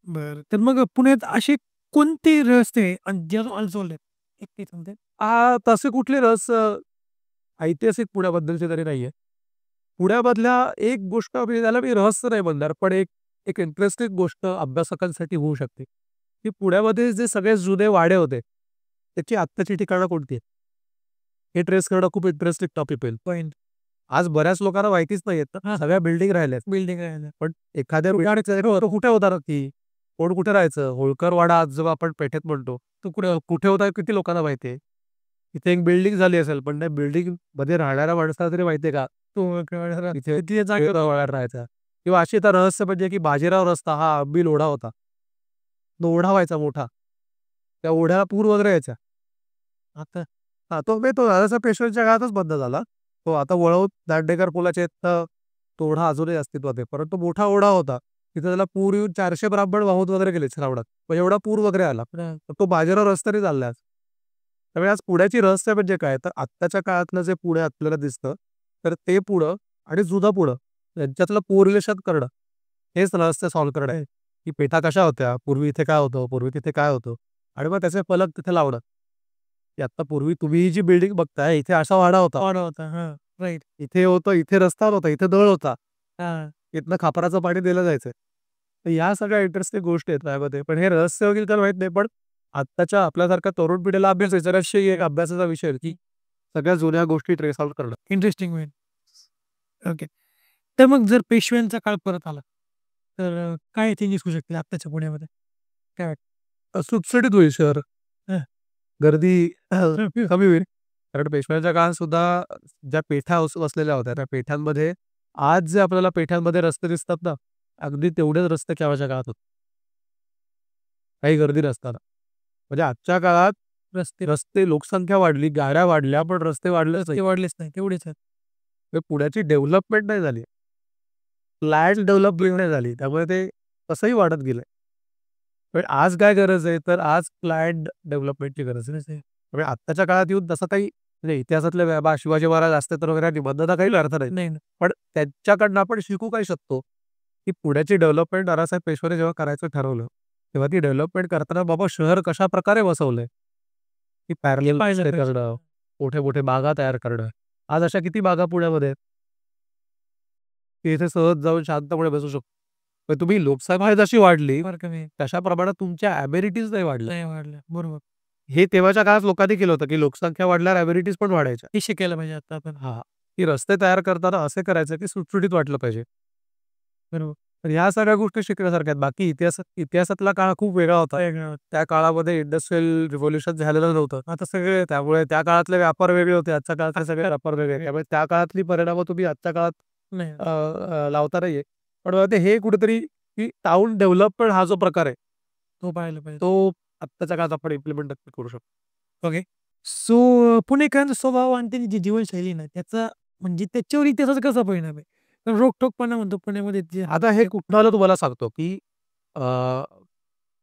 B: बरं. तर मग पुण्यात असे कोणते रस्ते आणि जे अजून अनसोल्ड आहेत? एक ते सांगता येईल?
A: तसे कुठले ऐतिहासिक पुण्याबद्दलचे तरी नाहीये. पुण्यामधल्या एक गोष्ट म्हणजे त्याला मी रहस्य नाही म्हणणार, पण एक एक इंटरेस्टिंग गोष्ट अभ्यासकांसाठी होऊ शकते, की पुण्यामध्ये जे सगळे जुने वाडे होते, त्याची आत्ताची ठिकाणं कोणती आहेत? हे ट्रेस करणं खूप इंटरेस्टिंग टॉपिक होईल.
B: पॉइंट.
A: आज बऱ्याच लोकांना माहितीच नाहीयेत ना,
B: हां,
A: सगळ्या बिल्डिंग राहिल्यात.
B: बिल्डिंग राहिल्या.
A: पण एखाद्या तो कुठे होता नक्की? कोण कुठे राहायचं? होळकर वाडा आज जेव्हा आपण पेठेत म्हणतो, तो कुठे कुठे होता हे किती लोकांना माहिती आहे? इथे एक बिल्डिंग झाली असेल, पण त्या बिल्डिंगमध्ये राहणाऱ्या माणसाला तरी माहिती आहे का?
B: तो
A: इथे
B: किती जागेवर
A: वाड्यात राहायचा. किंवा अशी तर रहस्य म्हणजे की बाजीराव रस्ता हा अंबिल ओढा होता. तो ओढा व्हायचा मोठा. त्या ओढ्याला पूर वगैरे यायचा. आता तो दादासाहेब पेशव्यांच्या काळातच बंद झाला. तो आता वळवत दांडेकर पुलाच्या इथं तो ओढा अजूनही अस्तित्वात आहे. परंतु मोठा ओढा होता. तिथं त्याला पूर येऊन 400 ब्राह्मण वाहून वगैरे गेले श्रावणात. मग एवढा पूर वगैरे आला. तर तो बाजीराव रस्त्याने चाललाय आज. त्यामुळे आज पुण्याची रहस्य म्हणजे काय? तर आत्ताच्या काळातलं जे पुणे आपल्याला दिसतं, तर ते पुणं आणि जुनं पुणं यांच्यातलं कोरिलेशन करणं, हेच रहस्य सॉल्व्ह करणं आहे. की पेठा कशा होत्या? पूर्वी इथे काय होतं? पूर्वी तिथे काय होतं? आणि मग त्याचे फलक तिथे लावणं. की आता पूर्वी तुम्ही ही जी बिल्डिंग बघताय, इथे असा वाडा होता.
B: वाडा होता. हां, राईट.
A: इथे होतं, इथे रस्ता नव्हता, इथे दळ होता.
B: हां.
A: इथनं खापराचं पाणी दिलं जायचं. तर या सगळ्या इंटरेस्टिंग गोष्टी आहेत त्यामध्ये. पण हे रहस्य वगैरे तर माहीत नाही. पण आत्ताच्या आपल्यासारख्या तरुण पिढीला अभ्यास आहे. जराशी एक अभ्यासाचा विषय आहे, की सगळ्या जुन्या गोष्टी ट्रेस आउट करणं.
B: इंटरेस्टिंग होईल. ओके. तर मग जर पेशव्यांचा काळ परत आला, तर काय चेंजेस होऊ शकतील आत्ताच्या पुण्यामध्ये? काय वाटतं?
A: सुटसुटीत होईल शहर.
B: हं.
A: गर्दी
B: हं.
A: कमी होईल. कारण पेशव्यांच्या काळात सुद्धा ज्या पेठा वसलेल्या होत्या, त्या पेठांमध्ये आज जे आपल्याला पेठांमध्ये रस्ते दिसतात ना, अगदी तेवढेच रस्ते तेव्हाच्या काळात होते. काही गर्दी नसताना. म्हणजे आजच्या काळात रस्ते रस्ते लोकसंख्या वाढली, गाड्या वाढल्या, पण रस्ते वाढलेच नाही.
B: ते वाढलेच नाही. तेवढेच आहेत.
A: म्हणजे पुण्याची डेव्हलपमेंट नाही झाली. फ्लॅट डेव्हलपमेंट नाही झाली. त्यामुळे ते तसंही वाढत गेलंय. पण आज काय गरज आहे? तर आज फ्लॅट डेव्हलपमेंटची गरज आहे. म्हणजे आत्ताच्या काळात येऊन तसं काही म्हणजे इतिहासातले शिवाजी महाराज असते तर वगैरे निबंधाचा काही अर्थ नाही.
B: नाही ना.
A: पण त्यांच्याकडनं आपण शिकू काय शकतो? की पुण्याची डेव्हलपमेंट नानासाहेब पेशवेने जेव्हा करायचं ठरवलं, तेव्हा ती डेव्हलपमेंट करताना बाबा शहर कशाप्रकारे बसवलंय? की पॅरलल
B: पाहिलं
A: रस्ते
B: पाहिजे.
A: करणं, मोठे-मोठे बागा तयार करणं. आज अशा किती बागा पुण्यामध्ये आहेत, की इथे सहज जाऊन शांतपणे बसू शकतो. पण तुम्ही लोकसंख्या जशी वाढली,
B: फार कमी आहे.
A: तशा प्रमाणात तुमच्या अमेनिटीज नाही वाढल्या.
B: नाही वाढल्या. बरोबर.
A: हे तेव्हाच्या काळात लोकांनी केलं होतं, की लोकसंख्या वाढल्यावर अमेनिटीज पण वाढायच्या.
B: हे शिकायला पाहिजे आता आपण.
A: हां, की रस्ते तयार करताना असे करायचं, की सुटसुटीत वाटलं पाहिजे.
B: बरोबर.
A: तर ह्या सगळ्या गोष्टी शिकण्यासारख्या आहेत. बाकी इतिहासातला काळ खूप वेगळा होता. त्या काळामध्ये इंडस्ट्रियल रिव्होल्यूशन झालेलं नव्हतं. आता सगळे त्यामुळे त्या काळातले व्यापार वेगळे होते. आजच्या काळातले सगळे व्यापार वेगळे. त्यामुळे त्या काळातली परिणामं तुम्ही आजच्या काळात
B: नाही.
A: लावता नाहीये. पण मला ते हे कुठेतरी, की टाउन डेव्हलपमेंट हा जो प्रकार आहे,
B: तो पाहायला पाहिजे.
A: तो आत्ताच्या काळात आपण इम्प्लिमेंट नक्की करू शकतो.
B: ओके. सो पुणेकरांचा स्वभाव आणि त्यांची जी जीवनशैली ना, त्याचा म्हणजे त्याच्यावर इतिहासाचा कसा परिणाम आहे? तर रोखठोकपणा म्हणतो पुण्यामध्ये जे
A: आता हे कुठनं आलं तुम्हाला सांगतो, की अ,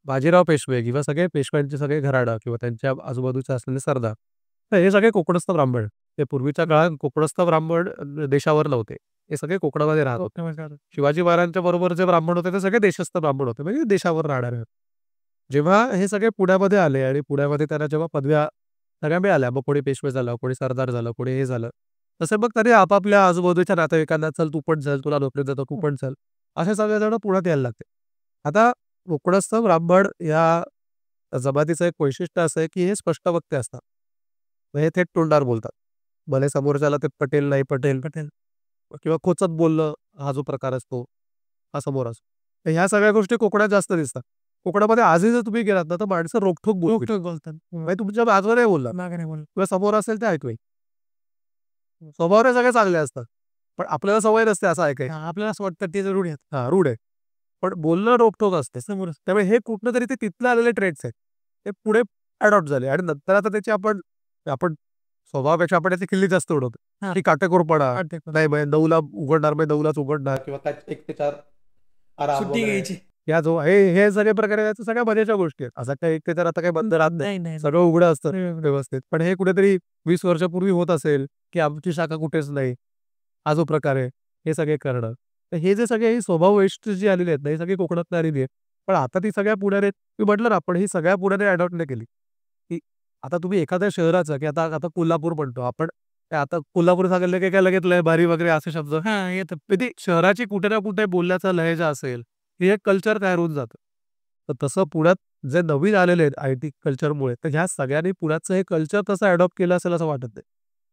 A: बाजीराव पेशवे किंवा सगळे पेशव्यांचे सगळे घराणं किंवा त्यांच्या आजूबाजूचे असलेले सरदार, तर हे सगळे कोकणस्थ ब्राह्मण. ते पूर्वीच्या काळात कोकणस्थ ब्राह्मण देशावर नव्हते. हे सगळे कोकणामध्ये राहत होते. शिवाजी महाराजांच्या बरोबर जे ब्राह्मण होते, ते सगळे देशस्थ ब्राह्मण होते. म्हणजे देशावर राहणारे होते. जेव्हा हे सगळे पुण्यामध्ये आले आणि पुण्यामध्ये त्यांना जेव्हा पदव्या सगळ्या मिळाल्या, मग कोणी पेशवे झालं, कोणी सरदार झालं, कोणी हे झालं. तसं मग त्यांनी आपापल्या आजूबाजूच्या नातेवाईकांना, "चल तू पण चल, तुला नोकरी देतो, तू पण चल." असे सगळेजण पुण्यात यायला लागले. आता कोकणस्थ ब्राह्मण या जमातीचं एक वैशिष्ट्य असं आहे, की हे स्पष्टवक्ते असतात. मग हे थेट तोंडावर बोलतात. भले समोरच्याला ते पटेल, नाही पटेल किंवा खोचत बोललं, हा जो प्रकार असतो, हा समोर असतो. तर ह्या सगळ्या गोष्टी कोकणात जास्त दिसतात. कोकणामध्ये आजही जर तुम्ही गेलात ना, तर माणसं रोखठोक बोलतील.
B: रोखठोक बोलतात.
A: म्हणजे तुमच्या बाजूला नाही बोलणार
B: मागे नाही बोलत.
A: किंवा समोर असेल ते ऐकवेल. स्वभावाने सगळे चांगले असतात. पण आपल्याला सवय नसते असं ऐकायची.
B: हां, आपल्याला असं वाटतं ते जरुरी आहेत.
A: हां, रूढ आहे. पण बोलणं रोखठोक असते.
B: समोर
A: त्यामुळे हे कुठेतरी ते तिथले आलेले ट्रेड्स आहेत. ते पुढे अडॉप्ट झाले आणि नंतर आता त्याची आपण आपण स्वभावापेक्षा आपण त्याची खिल्ली जास्त उडवतो.
B: हां.
A: की काटेकोरपणा,
B: काटेकोर.
A: नाही म्हणजे 9ला उघडणार म्हणजे 9लाच उघडणार किंवा काय 1 ते 4 आराम
B: सुट्टी
A: वगैरे.
B: घ्यायची.
A: या जो हे हे सगळे प्रकार आहेत, सगळ्या मजेच्या गोष्टी आहेत. असं काही 1 ते 4 आता काही बंद राहत नाही.
B: नाही, नाही.
A: सगळं उघडं असतं
B: नाही.
A: व्यवस्थित. पण हे कुठेतरी 20 वर्षापूर्वी होत असेल, की आमची शाखा कुठेच नाही. हा जो प्रकार आहे, हे सगळे करणं. तर हे जे सगळे ही स्वभाव वैशिष्ट्य जी आलेली आहेत ना, ही सगळी कोकणातनं आलेली आहे. पण आता ती सगळ्या पुढाऱ्यात मी म्हटलं ना, आपण ही सगळ्या पुढाऱ्याने अडॉप्ट नाही केली. की आता तुम्ही एखाद्या शहराचं की आता आता कोल्हापूर म्हणतो आपण. ते आता कोल्हापूर सांगितलं की काय लगेच लय भारी वगैरे असे शब्द
B: हां, येतं.
A: तर ती शहराची कुठे ना कुठे बोलण्याचा लहेजा असेल, हे एक कल्चर तयार होऊन जातं. तर तसं पुण्यात जे नवीन आलेले आहेत आय-टी कल्चरमुळे, तर ह्या सगळ्यांनी पुण्याचं हे कल्चर तसं अडॉप्ट केलं असेल असं वाटत नाही.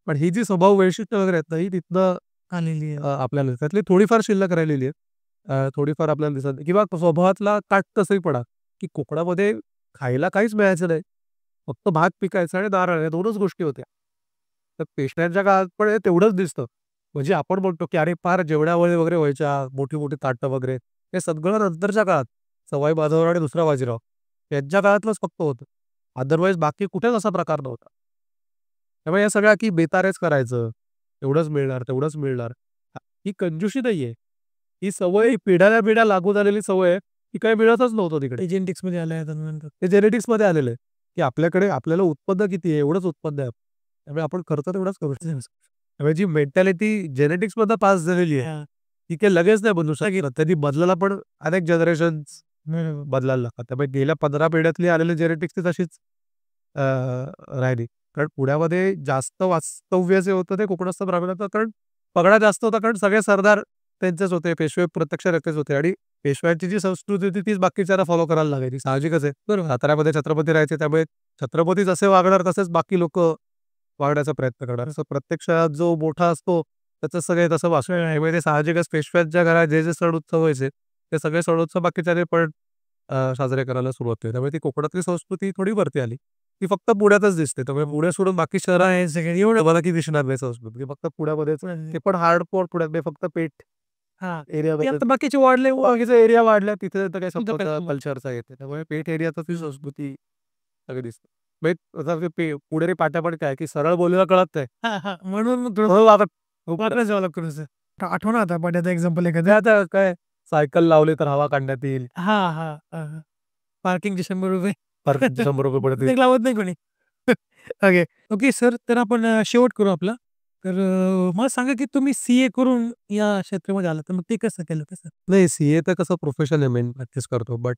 A: पण ही जी स्वभाव वैशिष्ट्य वगैरे आहेत ना, ही तिथनं
B: आलेली आहे.
A: आपल्याला त्यातली थोडीफार शिल्लक राहिलेली आहे. थोडीफार आपल्याला दिसत नाही किंवा स्वभावातला काटकसरीपणा, की कोकणामध्ये खायला काहीच मिळायचं नाही. फक्त भात पिकायचा आणि नारळ या 2च गोष्टी होत्या. तर पेशव्यांच्या काळात पण हे तेवढंच दिसतं. म्हणजे आपण म्हणतो, की अरे फार जेवणावळी वगैरे व्हायच्या, मोठी-मोठी ताटं वगैरे. हे सगळं नंतरच्या काळात. सवाई माधवराव आणि दुसरा बाजीराव यांच्या काळातलंच फक्त होतं. अदरवाईज बाकी कुठेच असा प्रकार नव्हता. त्यामुळे या सगळ्या की बेतारेच करायचं. एवढंच मिळणार, तेवढंच मिळणार. ही कंजूसी नाहीये. ही सवय पिढ्यानपिढ्या लागू झालेली सवय आहे. ही काही मिळतच नव्हतं तिकडे.
B: एजेंटिक्समध्ये आल्या आहेत नंतर.
A: ते जेनेटिक्समध्ये आलेलं आहे, की आपल्याकडे आपल्याला उत्पन्न किती आहे? एवढंच उत्पन्न आहे. त्यामुळे आपण खर्च तेवढाच करू शकतो. त्यामुळे जी मेंटॅलिटी जेनेटिक्समधनं पास झालेली आहे,
B: हां,
A: ती काही लगेच नाही बदलू शकत. त्यांनी बदलायला पण अनेक जनरेशन्स
B: बरोबर.
A: बदलायला लागतात. त्यामुळे गेल्या 15 पिढ्यातली आलेली जेनेटिक्स ती तशीच राहिली. कारण पुण्यामध्ये जास्त वास्तव्य जे होतं ते कोकणस्थ ब्राह्मणाचं कारण पगडा जास्त होता कारण सगळे सरदार त्यांचेच होते. पेशवे प्रत्यक्ष रक्तेच होते आणि पेशव्यांची जी संस्कृती होती तीच बाकीच्यांना फॉलो करायला लागायची. साहजिकच आहे. बरोबर. साताऱ्यामध्ये छत्रपती राहायचे त्यामुळे छत्रपती जसे वागणार तसेच बाकी लोकं वागण्याचा प्रयत्न करणार. असं प्रत्यक्षात जो मोठा असतो त्याचं सगळे तसं वागणं आहे. म्हणजे साहजिकच पेशव्यांच्या घरात जे सण उत्सव व्हायचे ते सगळे सण उत्सव बाकीच्याने पण साजरे करायला सुरुवात केली. त्यामुळे ती कोकणातली संस्कृती थोडी वरती आली. ती फक्त पुण्यातच दिसते. त्यामुळे पुणे सोडून बाकी शहरात
B: आहे सगळे एवढं
A: तुम्हाला ती दिसणार नाही संस्कृती. ती फक्त पुण्यामध्येच ते पण हार्डकोर पुण्यात नाही फक्त पेठ
B: हां. ते
A: एरियामध्ये
B: आता बाकीचे वाढले
A: बाकीचा एरिया वाढला तिथे तर काही
B: तिथं काय
A: संपत कल्चरचा येते. त्यामुळे पेठ एरियातच ती संस्कृती सगळी दिसते. म्हणजे आता ते पुणेरी पाट्या पण काय की सरळ बोलायला कळत नाही.
B: हां, हां. म्हणून मग थोडं
A: हो, आता
B: वाटलं जावं लागतं तसं. आठवण आता पाट्याचं एक्झाम्पल
A: ते
B: एखादं.
A: आता काय सायकल लावली तर हवा काढण्यात येईल.
B: हां, हां. हां, पार्किंगचे ₹100
A: पार्किंगचे ₹100 पडतील.
B: ते लावत नाही कोणी. ओके. ओके सर, तर आपण शेवट करू आपला. तर मला सांगा की तुम्ही सीए करून या क्षेत्रामध्ये आलात, तर मग ते कसं केलं कसं?
A: नाही सीए तर कसं प्रोफेशन आहे मेन प्रॅक्टिस करतो. बट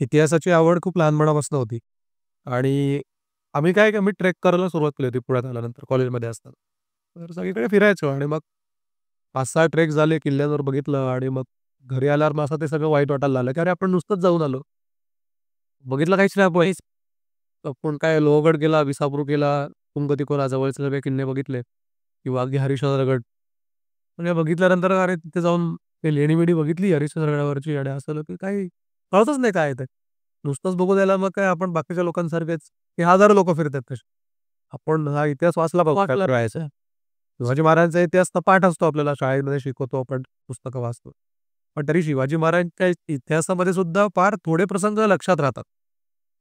A: इतिहासाची आवड खूप लहानपणापासून होती. आणि आम्ही ट्रेक करायला सुरुवात केली होती पुण्यात आल्यानंतर कॉलेजमध्ये असताना. तर सगळीकडे फिरायचो आणि मग 5-6 ट्रेक झाले, किल्ल्यांवर बघितलं आणि मग घरी आल्यावर मग असं ते सगळं वाईट वाटायला लागलं, की अरे आपण नुसतंच जाऊन आलो. बघितलं काहीच नाही आपण. आपण काय लोहगड केला, विसापूर केला, तुंगतिकोना जवळचे सगळे किल्ले बघितले किंवा अगदी हरिश्चंद्रगड. म्हणजे बघितल्यानंतर अरे तिथे जाऊन ते लेणी-वेणी बघितली हरिश्चंद्रगडावरची आणि असं की काही कळतच नाही काय आहे ते. नुसतंच बघून यायला मग काय आपण बाकीच्या लोकांसारखेच हे हजारो लोकं फिरतात तसे. आपण हा इतिहास वाचला पाहिजे काय
B: वाटलं
A: करायचं. शिवाजी महाराजांचा इतिहास तर पाठ असतो आपल्याला शाळेमध्ये शिकवतो आपण, पुस्तकं वाचतो. पण तरी शिवाजी महाराजांच्या इतिहासामध्ये सुद्धा फार थोडे प्रसंग लक्षात राहतात.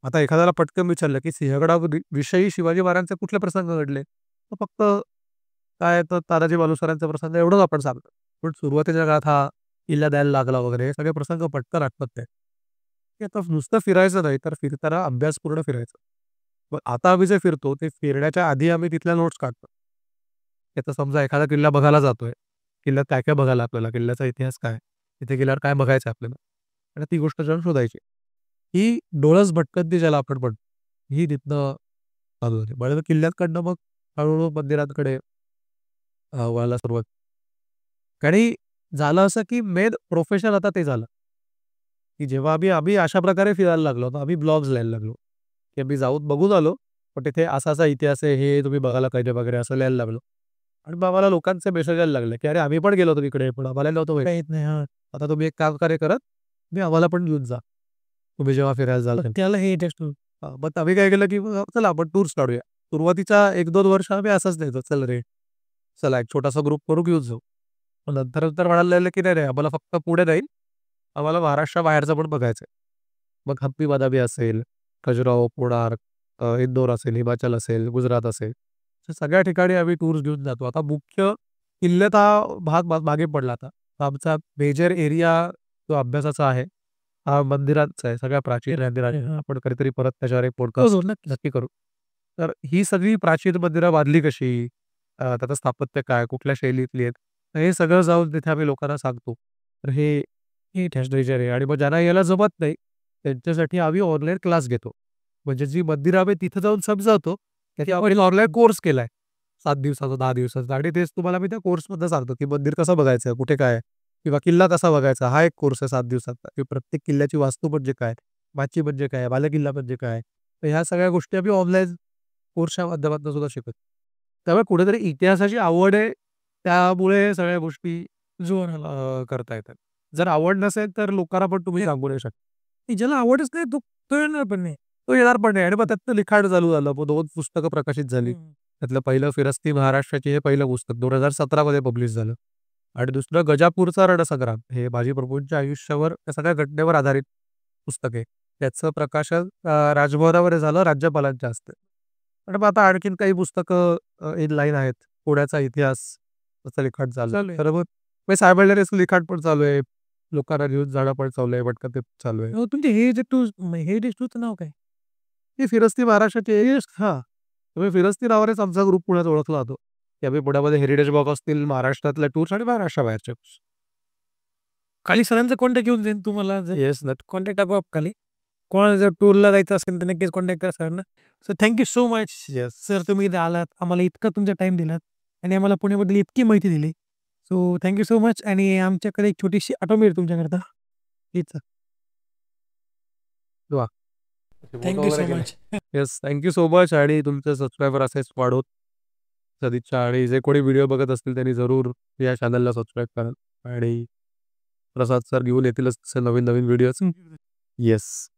A: आता एखाद्याला पटकन विचारलं, की विषयी शिवाजी महाराजांचे कुठले प्रसंग घडले? तर फक्त काय तर तानाजी मालुसरांचा प्रसंग एवढंच आपण सांगतो. पण सुरुवातीच्या काळात हा किल्ला द्यायला लागला वगैरे हे सगळे प्रसंग पटकन आठवत नाही. की आता नुसतं फिरायचं नाही, तर फिरताना अभ्यासपूर्ण फिरायचं. मग आता आम्ही जे फिरतो, ते फिरण्याच्या आधी आम्ही तिथल्या नोट्स काढतो. की आता समजा एखादा किल्ला बघायला जातोय. किल्ल्यात काय-काय बघायला आपल्याला, किल्ल्याचा इतिहास काय? तिथे गेल्यावर काय बघायचं आपल्याला? आणि ती गोष्ट जाऊन शोधायची. ही डोळस भटकंती ज्याला आपण म्हणतो, ही तिथनं चालू झाली. बळ्या किल्ल्याकडनं मग हळू मंदिरांकडे वळायला सुरुवात. आणि झालं असं, की मेन प्रोफेशन आता ते झालं. की जेव्हा आम्ही आम्ही अशा प्रकारे फिरायला लागलो होतो. आम्ही ब्लॉग्स लिहायला लागलो. की आम्ही जाऊन बघून आलो. पण तिथे असा-असा इतिहास आहे, हे तुम्ही बघायला पाहिजे वगैरे असं लिहायला लागलो. आणि मग आम्हाला लोकांचे मेसेज यायला लागले, की "अरे आम्ही पण गेलो होतो तिकडे, पण आम्हाला नव्हतं माहीत.
B: माहीत नाही. हां.
A: आता तुम्ही एक काम करत, तुम्ही आम्हाला पण घेऊन जा. तुम्ही जेव्हा फिरायला जाल."
B: मग त्याला हे टेस्ट
A: मग आम्ही काय केलं, की चला आपण टूर्स काढूया. सुरुवातीच्या 1-2 वर्ष आम्ही असंच द्यायचो, "चल रे, चला एक छोटासा ग्रुप करू घेऊन जाऊ." मग नंतर-नंतर म्हणायला लागले, की "नाही, नाही आम्हाला फक्त पुणे नाही, आम्हाला महाराष्ट्राबाहेरचं पण बघायचं मग हम्पी बदामी असेल, खजुराहो, कोणार्क, इंदोर असेल, हिमाचल असेल, गुजरात असेल. अशा सगळ्या ठिकाणी आम्ही टूर्स घेऊन जातो. आता मुख्य किल्ल्यात हा भाग मागे पडला आता. आमचा मेजर एरिया जो अभ्यासाचा आहे, हा मंदिरांचा आहे. सगळ्या प्राचीन मंदिरांचा. आपण कधीतरी परत त्याच्यावर एक पॉडकास्ट
B: हो, नक्कीच.
A: नक्की करू. तर ही सगळी प्राचीन मंदिरं बांधली कशी? त्याचं स्थापत्य काय? कुठल्या शैलीतली आहेत? तर हे सगळं जाऊन तिथे आम्ही लोकांना सांगतो. तर हे टेम्परेचर आहे आणि मग ज्यांना यायला जमत नाही, त्यांच्यासाठी आम्ही ऑनलाईन क्लास घेतो. म्हणजे जी मंदिर आम्ही तिथं जाऊन समजावतो, त्याची आपण ऑनलाईन कोर्स केलाय. 7 दिवसाचा, 10 दिवसाचा आणि तेच तुम्हाला मी त्या कोर्समधनं सांगतो, की मंदिर कसं बघायचं, कुठे काय किंवा किल्ला कसा बघायचा. हा एक कोर्स आहे 7 दिवसाचा, की प्रत्येक किल्ल्याची वास्तू म्हणजे काय, माची म्हणजे काय, बालेकिल्ला म्हणजे काय. तर ह्या सगळ्या गोष्टी आम्ही ऑनलाईन कोर्सच्या माध्यमातून सुद्धा शिकवतो. त्यामुळे कुठेतरी इतिहासाची आवड आहे, त्यामुळे सगळ्या गोष्टी करता येतात. जर आवड नसेल तर लोकांना पण तुम्ही सांगू नाही शकत.
B: ज्याला आवडच नाही तो येणार पण नाही.
A: तो येणार पण नाही आणि मग त्यातनं लिखाण चालू झालं. मग 2 पुस्तकं प्रकाशित झाली.
B: हं.
A: त्यातलं पहिलं फिरस्ती महाराष्ट्राची हे पहिलं पुस्तक 2017 मध्ये पब्लिश झालं आणि दुसरं गजापूरचा रणसंग्राम हे बाजी प्रभूंच्या आयुष्यावर त्या सगळ्या घटनेवर आधारित पुस्तक आहे. त्याचं प्रकाशन राजभवनामध्ये झालं राज्यपालांच्या हस्ते. आणि मग आता आणखीन काही पुस्तकं इन लाईन आहेत. पुण्याचा इतिहास त्याचं लिखाण चालू
B: चालू
A: आहे.
B: आहे.
A: तर मग सायमल्टेनियसली लिखाण पण चालू आहे. लोकांना घेऊन जाणं पण चालू आहे. पटकन ते चालू आहे.
B: तुमचे हेरिटेज टूरचं नाव काय?
A: ही फिरस्ती महाराष्ट्राची हां. तुम्ही फिरस्ती नावानेच आमचा ग्रुप पुण्यात ओळखला जातो, की आम्ही पुण्यामध्ये हेरिटेज वॉक असतील, महाराष्ट्रातल्या टूर्स आणि महाराष्ट्राबाहेरचे टूर्स.
B: खाली सरांचा कॉन्टॅक्ट येऊन जाईल तुम्हाला जर
A: येस नट
B: कॉन्टॅक्ट आपोआप खाली. कोणाला जर टूरला जायचं असेल तर नक्कीच कॉन्टॅक्ट करा सरांना. So thank you so much
A: yes.
B: Sir तुम्ही इथे आलात. आम्हाला इतका तुमचा टाईम दिलात आणि आम्हाला पुण्याबद्दल इतकी माहिती दिली. So thank you so much आणि आमच्याकडे एक छोटीशी आठवण आहे तुमच्याकरता. Please sir.
A: वाह!
B: Thank you so much.
A: Yes, thank you so much आणि तुमचे सबस्क्रायबर असेच वाढोत. सदिच्छा आणि जे कोणी व्हिडिओ बघत असतील त्यांनी जरूर या चॅनलला सबस्क्राईब करा आणि प्रसाद सर घेऊन येतीलच तसे नवीन-नवीन videos. Yes.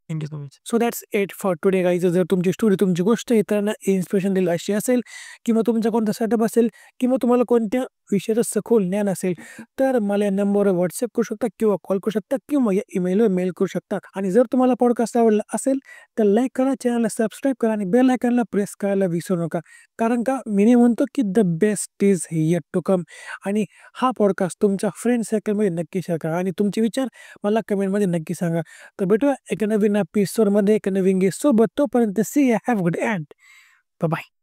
B: Thank you so much. So that's it for today guys. जर तुमची स्टोरी, तुमची गोष्ट इतरांना इन्स्पिरेशन देईल अशी असेल किंवा तुमचा कोणता सेटअप असेल किंवा तुम्हाला कोणत्या विषयाचं सखोल ज्ञान असेल, तर मला या नंबरवर WhatsApp करू शकता किंवा कॉल करू शकता किंवा या ईमेलवर मेल करू शकता. आणि जर तुम्हाला पॉडकास्ट आवडला असेल, तर लाईक करा, चॅनलला सबस्क्राईब करा आणि बेल आयकॉनला प्रेस करायला विसरू नका. कारण का मी नेहमी म्हणतो की the best is yet to come. आणि हा पॉडकास्ट तुमच्या फ्रेंड सर्कलमध्ये नक्की शेअर करा आणि तुमचे विचार मला कमेंटमध्ये नक्की सांगा. तर भेटूया एका नवीन एपिसोडमध्ये एका नवीन गेस्ट सोबत. तोपर्यंत see you. Have good and bye.